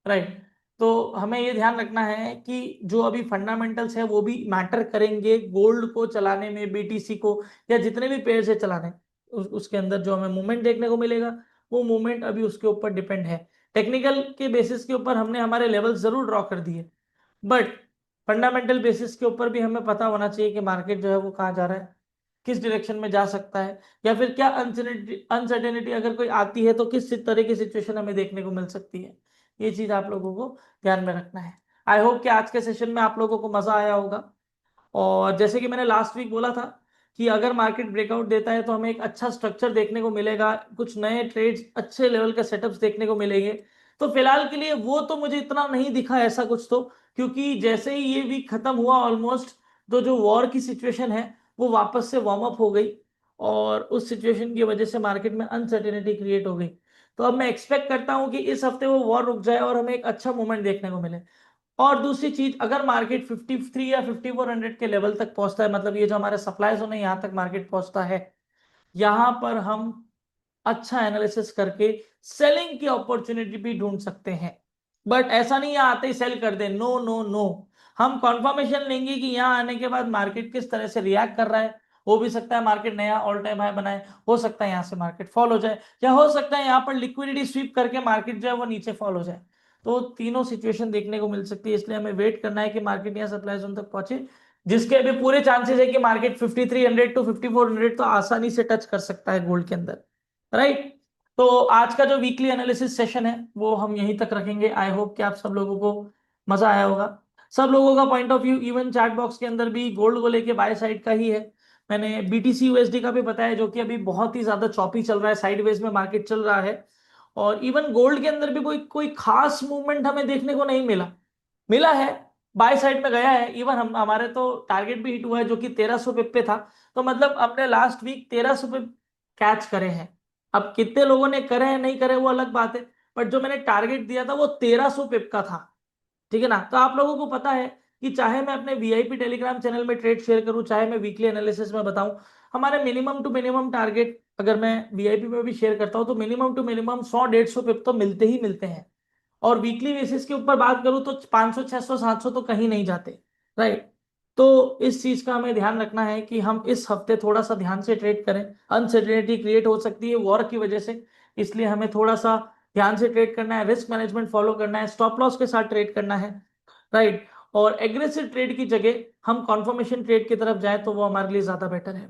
राइट। तो हमें ये ध्यान रखना है कि जो अभी फंडामेंटल्स है वो भी मैटर करेंगे गोल्ड को चलाने में, बीटीसी को या जितने भी पेयर से चलाने, उसके अंदर जो हमें मूवमेंट देखने को मिलेगा वो मूवमेंट अभी उसके ऊपर डिपेंड है। टेक्निकल के बेसिस के ऊपर हमने हमारे लेवल जरूर ड्रॉ कर दिए, बट फंडामेंटल बेसिस के ऊपर भी हमें पता होना चाहिए कि मार्केट जो है वो कहाँ जा रहा है, किस डायरेक्शन में जा सकता है, या फिर क्या अनसर्टेनिटी अगर कोई आती है तो किस तरह की सिचुएशन हमें देखने को मिल सकती है। ये चीज आप लोगों को ध्यान में रखना है। आई होप कि आज के सेशन में आप लोगों को मजा आया होगा। और जैसे कि मैंने लास्ट वीक बोला था कि अगर मार्केट ब्रेकआउट देता है तो हमें एक अच्छा स्ट्रक्चर देखने को मिलेगा, कुछ नए ट्रेड्स, अच्छे लेवल के सेटअप्स देखने को मिलेंगे। तो फिलहाल के लिए वो तो मुझे इतना नहीं दिखा ऐसा कुछ तो, क्योंकि जैसे ही ये वीक खत्म हुआ ऑलमोस्ट, तो जो वॉर की सिचुएशन है वो वापस से वार्म अप हो गई और उस सिचुएशन की वजह से मार्केट में अनसर्टेनिटी क्रिएट हो गई। तो अब मैं एक्सपेक्ट करता हूं कि इस हफ्ते वो वॉर रुक जाए और हमें एक अच्छा मूवमेंट देखने को मिले। और दूसरी चीज, अगर मार्केट 53 या 5400 के लेवल तक पहुंचता है, मतलब ये जो हमारे सप्लाई जोन है यहाँ तक मार्केट पहुंचता है, यहाँ पर हम अच्छा एनालिसिस करके सेलिंग की अपॉर्चुनिटी भी ढूंढ सकते हैं। बट ऐसा नहीं है आते ही सेल कर दे, नो नो नो। हम कंफर्मेशन लेंगे कि यहाँ आने के बाद मार्केट किस तरह से रिएक्ट कर रहा है। हो भी सकता है मार्केट नया ऑल टाइम हाई बनाए, हो सकता है यहाँ से मार्केट फॉल हो जाए, या हो सकता है यहाँ पर लिक्विडिटी स्वीप करके मार्केट जो है वो नीचे फॉल हो जाए। तो तीनों सिचुएशन देखने को मिल सकती है, इसलिए हमें वेट करना है कि मार्केट यहाँ सप्लाई जोन तक पहुंचे, जिसके अभी पूरे चांसेस है कि मार्केट 5300 टू 5400 तो आसानी से टच कर सकता है गोल्ड के अंदर, राइट। तो आज का जो वीकली एनालिसिस सेशन है वो हम यहीं तक रखेंगे। आई होप कि आप सब लोगों को मजा आया होगा। सब लोगों का point of view even chat box के अंदर भी गोल्ड को लेके बाय साइड का ही है। मैंने बीटीसी यूएसडी का भी बताया जो कि अभी बहुत ही ज्यादा चॉपी चल रहा है, साइडवेज में मार्केट चल रहा है। और इवन गोल्ड के अंदर भी कोई कोई खास मूवमेंट हमें देखने को नहीं मिला, मिला है बाय साइड में गया है। इवन हम हमारे तो टारगेट भी हिट हुआ है जो कि 1300 पिप पे था। तो मतलब हमने लास्ट वीक 1300 पिप कैच करे हैं। अब कितने लोगों ने करे हैं नहीं करे वो अलग बात है, बट जो मैंने टारगेट दिया था वो 1300 पिप का था, ठीक है ना। तो आप लोगों को पता है कि चाहे मैं अपने वीआईपी टेलीग्राम चैनल में ट्रेड शेयर करूं, चाहे मैं वीकली एनालिसिस में बताऊं, हमारे मिनिमम टू मिनिमम टारगेट अगर मैं वीआईपी में भी शेयर करता हूं तो मिनिमम टू मिनिमम 100-150 पिप तो मिलते ही मिलते हैं। और वीकली बेसिस के ऊपर बात करूं तो 500 600 700 तो कहीं नहीं जाते, राइट। तो इस चीज का हमें ध्यान रखना है कि हम इस हफ्ते थोड़ा सा ध्यान से ट्रेड करें। अनसर्टेनिटी क्रिएट हो सकती है वॉर की वजह से, इसलिए हमें थोड़ा सा ध्यान से ट्रेड करना है, रिस्क मैनेजमेंट फॉलो करना है, स्टॉप लॉस के साथ ट्रेड करना है, राइट। और एग्रेसिव ट्रेड की जगह हम कॉन्फर्मेशन ट्रेड की तरफ जाए तो वो हमारे लिए ज्यादा बेटर है।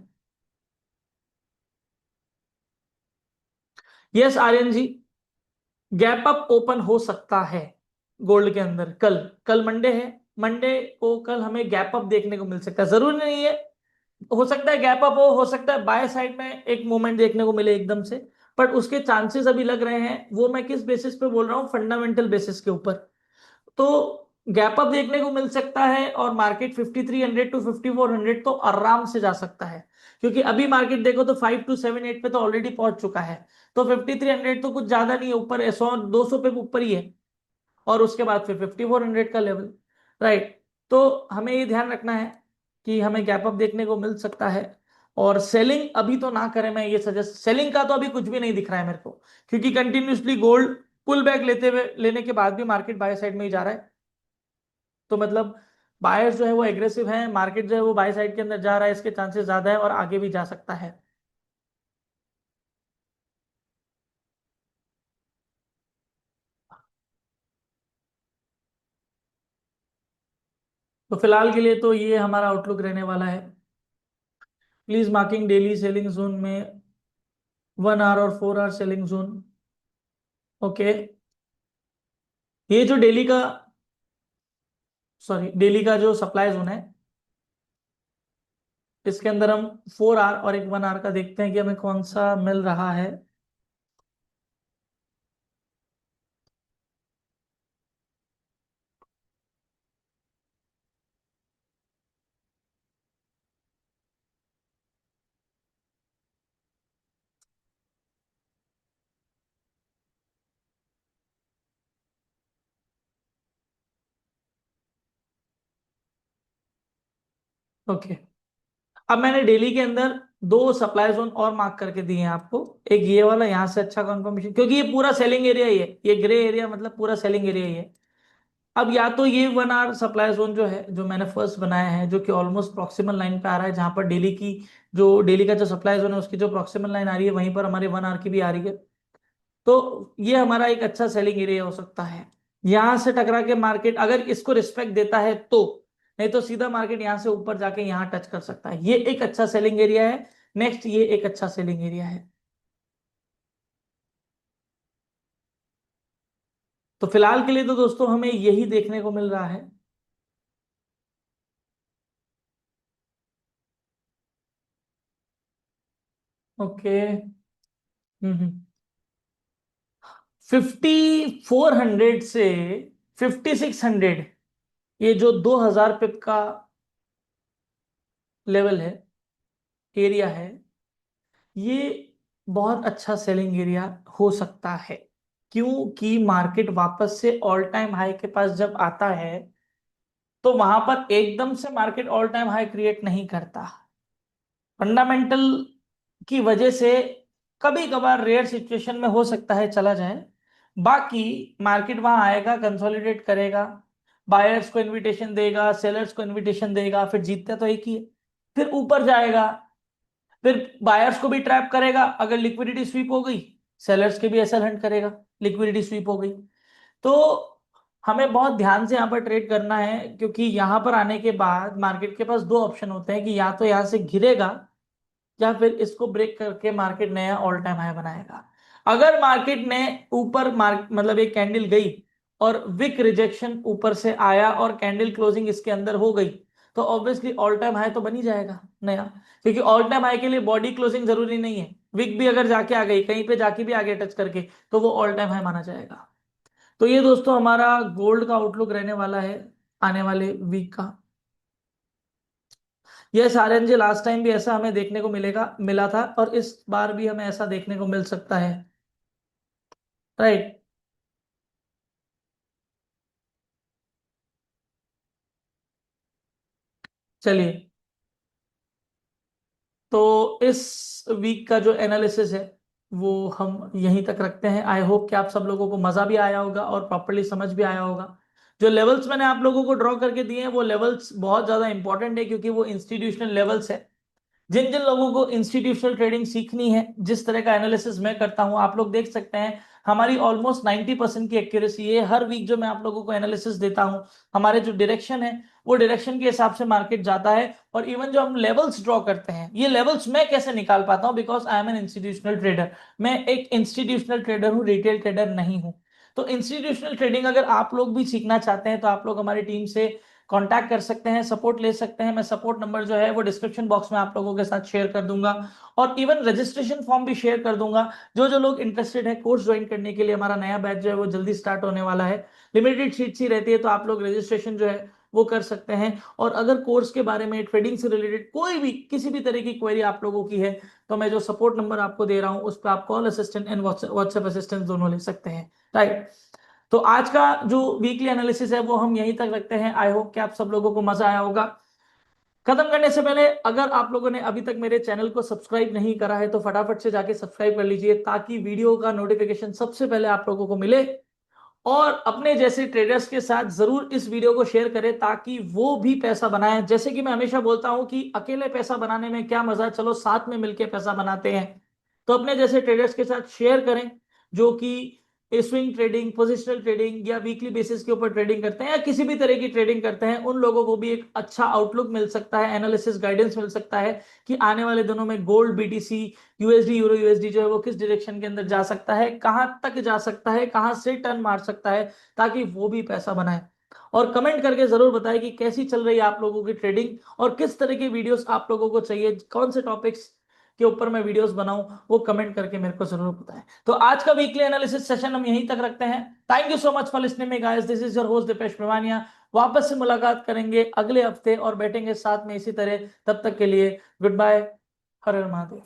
यस आर्यन जी, गैप अप ओपन हो सकता है गोल्ड के अंदर। कल कल मंडे है, मंडे को कल हमें गैप अप देखने को मिल सकता है, जरूरी नहीं है, हो सकता है गैप अप हो सकता है बाय साइड में एक मूवमेंट देखने को मिले एकदम से, बट उसके चांसेस अभी लग रहे हैं। वो मैं किस बेसिस पे बोल रहा हूँ, फंडामेंटल बेसिस के ऊपर। तो गैप अप देखने को मिल सकता है और मार्केट 5300 टू 5400 तो आराम से जा सकता है, क्योंकि अभी मार्केट देखो तो 5278 पे तो ऑलरेडी पहुंच चुका है। तो 5300 तो कुछ ज्यादा नहीं है, ऊपर 100 200 पे ऊपर ही है, और उसके बाद फिर 5400 का लेवल। राइट। तो हमें ये ध्यान रखना है कि हमें गैप अप देखने को मिल सकता है, और सेलिंग अभी तो ना करें, मैं ये सजेस्ट, सेलिंग का तो अभी कुछ भी नहीं दिख रहा है मेरे को, क्योंकि कंटिन्यूसली गोल्ड पुल बैक लेते हुए लेने के बाद भी मार्केट बाय साइड में ही जा रहा है। तो मतलब बायर्स जो है वो एग्रेसिव है, मार्केट जो है वो बाय साइड के अंदर जा रहा है, इसके चांसेस ज्यादा है और आगे भी जा सकता है। तो फिलहाल के लिए तो ये हमारा आउटलुक रहने वाला है। Please marking daily selling zone में 1 आवर और 4 आवर सेलिंग जोन। ओके। ये जो डेली का, सॉरी, डेली का जो सप्लाई जोन है, इसके अंदर हम 4 आवर और एक 1 आवर का देखते हैं कि हमें कौन सा मिल रहा है। ओके। अब मैंने डेली के अंदर दो सप्लाई जोन और मार्क करके दिए हैं आपको। एक ये वाला, यहाँ से अच्छा कंफर्मेशन, क्योंकि ये पूरा सेलिंग एरिया ही है, ये ग्रे एरिया मतलब पूरा सेलिंग एरिया ही है। अब या तो ये 1 आवर सप्लाई जोन जो है, जो मैंने फर्स्ट बनाया है, जो कि ऑलमोस्ट प्रॉक्सिमल लाइन पे आ रहा है, जहां पर डेली की, जो डेली का जो सप्लाई जोन है उसकी जो प्रॉक्सिमल लाइन आ रही है वहीं पर हमारे 1 आवर की भी आ रही है। तो ये हमारा एक अच्छा सेलिंग एरिया हो सकता है। यहां से टकरा के मार्केट अगर इसको रिस्पेक्ट देता है तो, नहीं तो सीधा मार्केट यहां से ऊपर जाके यहां टच कर सकता है। ये एक अच्छा सेलिंग एरिया है। नेक्स्ट, ये एक अच्छा सेलिंग एरिया है। तो फिलहाल के लिए तो दोस्तों हमें यही देखने को मिल रहा है। ओके। 5400 से 5600, ये जो 2000 पिप का लेवल है, एरिया है, ये बहुत अच्छा सेलिंग एरिया हो सकता है। क्योंकि मार्केट वापस से ऑल टाइम हाई के पास जब आता है, तो वहां पर एकदम से market all time high create नहीं करता। फंडामेंटल की वजह से कभी कभार रेयर सिचुएशन में हो सकता है चला जाए। बाकी मार्केट वहां आएगा, कंसोलिडेट करेगा, बायर्स को इनविटेशन देगा, सेलर्स को इनविटेशन देगा, फिर जीतता तो एक ही है, फिर ऊपर जाएगा, फिर बायर्स को भी ट्रैप करेगा, अगर लिक्विडिटी स्वीप हो गई, सेलर्स के भी एसएल हंट करेगा, लिक्विडिटी स्वीप हो गई। तो हमें बहुत ध्यान से यहाँ पर ट्रेड करना है, क्योंकि यहाँ पर आने के बाद मार्केट के पास दो ऑप्शन होते हैं कि या तो यहाँ से गिरेगा, या फिर इसको ब्रेक करके मार्केट नया ऑल टाइम हाई बनाएगा। अगर मार्केट ने ऊपर मार्क मतलब एक कैंडल गई और विक रिजेक्शन ऊपर से आया और कैंडल क्लोजिंग इसके अंदर हो गई, तो ऑब्वियसली ऑल टाइम हाई तो बन ही जाएगा नया। क्योंकि ऑल टाइम हाई के लिए बॉडी क्लोजिंग जरूरी नहीं है, विक भी अगर जाके आ गई कहीं पे जाके भी आगे टच करके, तो वो ऑल टाइम हाई माना जाएगा। तो ये दोस्तों हमारा गोल्ड का आउटलुक रहने वाला है आने वाले वीक का। ये सारे जी लास्ट टाइम भी ऐसा हमें देखने को मिला था, और इस बार भी हमें ऐसा देखने को मिल सकता है। राइट। चलिए, तो इस वीक का जो एनालिसिस है वो हम यहीं तक रखते हैं। आई होप कि आप सब लोगों को मजा भी आया होगा और प्रॉपरली समझ भी आया होगा। जो लेवल्स मैंने आप लोगों को ड्रॉ करके दिए हैं वो लेवल्स बहुत ज्यादा इंपॉर्टेंट है, क्योंकि वो इंस्टीट्यूशनल लेवल्स है। जिन जिन लोगों को इंस्टीट्यूशनल ट्रेडिंग सीखनी है, जिस तरह का एनालिसिस मैं करता हूं, आप लोग देख सकते हैं हमारी ऑलमोस्ट 90% की एक्यूरेसी है। हर वीक जो मैं आप लोगों को एनालिसिस देता हूं, हमारे जो डायरेक्शन है वो डायरेक्शन के हिसाब से मार्केट जाता है। और इवन जो हम लेवल्स ड्रॉ करते हैं, ये लेवल्स मैं कैसे निकाल पाता हूं, because I am an institutional trader. मैं एक इंस्टीट्यूशनल ट्रेडर हूं, रिटेल ट्रेडर नहीं हूं। तो इंस्टीट्यूशनल ट्रेडिंग अगर आप लोग भी सीखना चाहते हैं, तो आप लोग हमारी टीम से कांटेक्ट कर सकते हैं, सपोर्ट ले सकते हैं। मैं सपोर्ट नंबर जो है वो डिस्क्रिप्शन बॉक्स में आप लोगों के साथ शेयर कर दूंगा, और इवन रजिस्ट्रेशन फॉर्म भी शेयर कर दूंगा। जो जो लोग इंटरेस्टेड है कोर्स ज्वाइन करने के लिए, हमारा नया बैच जो है वो जल्दी स्टार्ट होने वाला है। लिमिटेड सीट्स ही रहती है, तो आप लोग रजिस्ट्रेशन जो है वो कर सकते हैं। और अगर कोर्स के बारे में, ट्रेडिंग से रिलेटेड कोई भी किसी भी तरह की क्वेरी आप लोगों की है, तो मैं जो सपोर्ट नंबर आपको दे रहा हूं उस पर आप call assistant and WhatsApp assistant दोनों ले सकते हैं, राइट। तो आज का जो वीकली एनालिसिस है वो हम यहीं तक रखते हैं। आई होप कि आप सब लोगों को मजा आया होगा। खत्म करने से पहले, अगर आप लोगों ने अभी तक मेरे चैनल को सब्सक्राइब नहीं करा है तो फटाफट से जाके सब्सक्राइब कर लीजिए, ताकि वीडियो का नोटिफिकेशन सबसे पहले आप लोगों को मिले। और अपने जैसे ट्रेडर्स के साथ जरूर इस वीडियो को शेयर करें, ताकि वो भी पैसा बनाए। जैसे कि मैं हमेशा बोलता हूं कि अकेले पैसा बनाने में क्या मजा, चलो साथ में मिलकर पैसा बनाते हैं। तो अपने जैसे ट्रेडर्स के साथ शेयर करें, जो कि स्विंग ट्रेडिंग, पोजिशनल ट्रेडिंग या वीकली बेसिस के ऊपर ट्रेडिंग करते हैं, या किसी भी तरह की ट्रेडिंग करते हैं। उन लोगों को भी एक अच्छा आउटलुक मिल सकता है, एनालिसिस गाइडेंस मिल सकता है कि आने वाले दिनों में gold, BTC, USD, euro USD जो है वो किस डायरेक्शन के अंदर जा सकता है, कहां तक जा सकता है, कहां से टर्न मार सकता है, ताकि वो भी पैसा बनाए। और कमेंट करके जरूर बताएं कि कैसी चल रही है आप लोगों की ट्रेडिंग, और किस तरह की वीडियोस आप लोगों को चाहिए, कौन से टॉपिक्स के ऊपर मैं वीडियोस बनाऊं, वो कमेंट करके मेरे को जरूर बताएं। तो आज का वीकली एनालिसिस सेशन हम यहीं तक रखते हैं। Thank you so much for listening me guys, this is your host Deepesh Pravaniya. वापस से मुलाकात करेंगे अगले हफ्ते और बैठेंगे साथ में इसी तरह। तब तक के लिए गुड बाय, हर हर महादेव।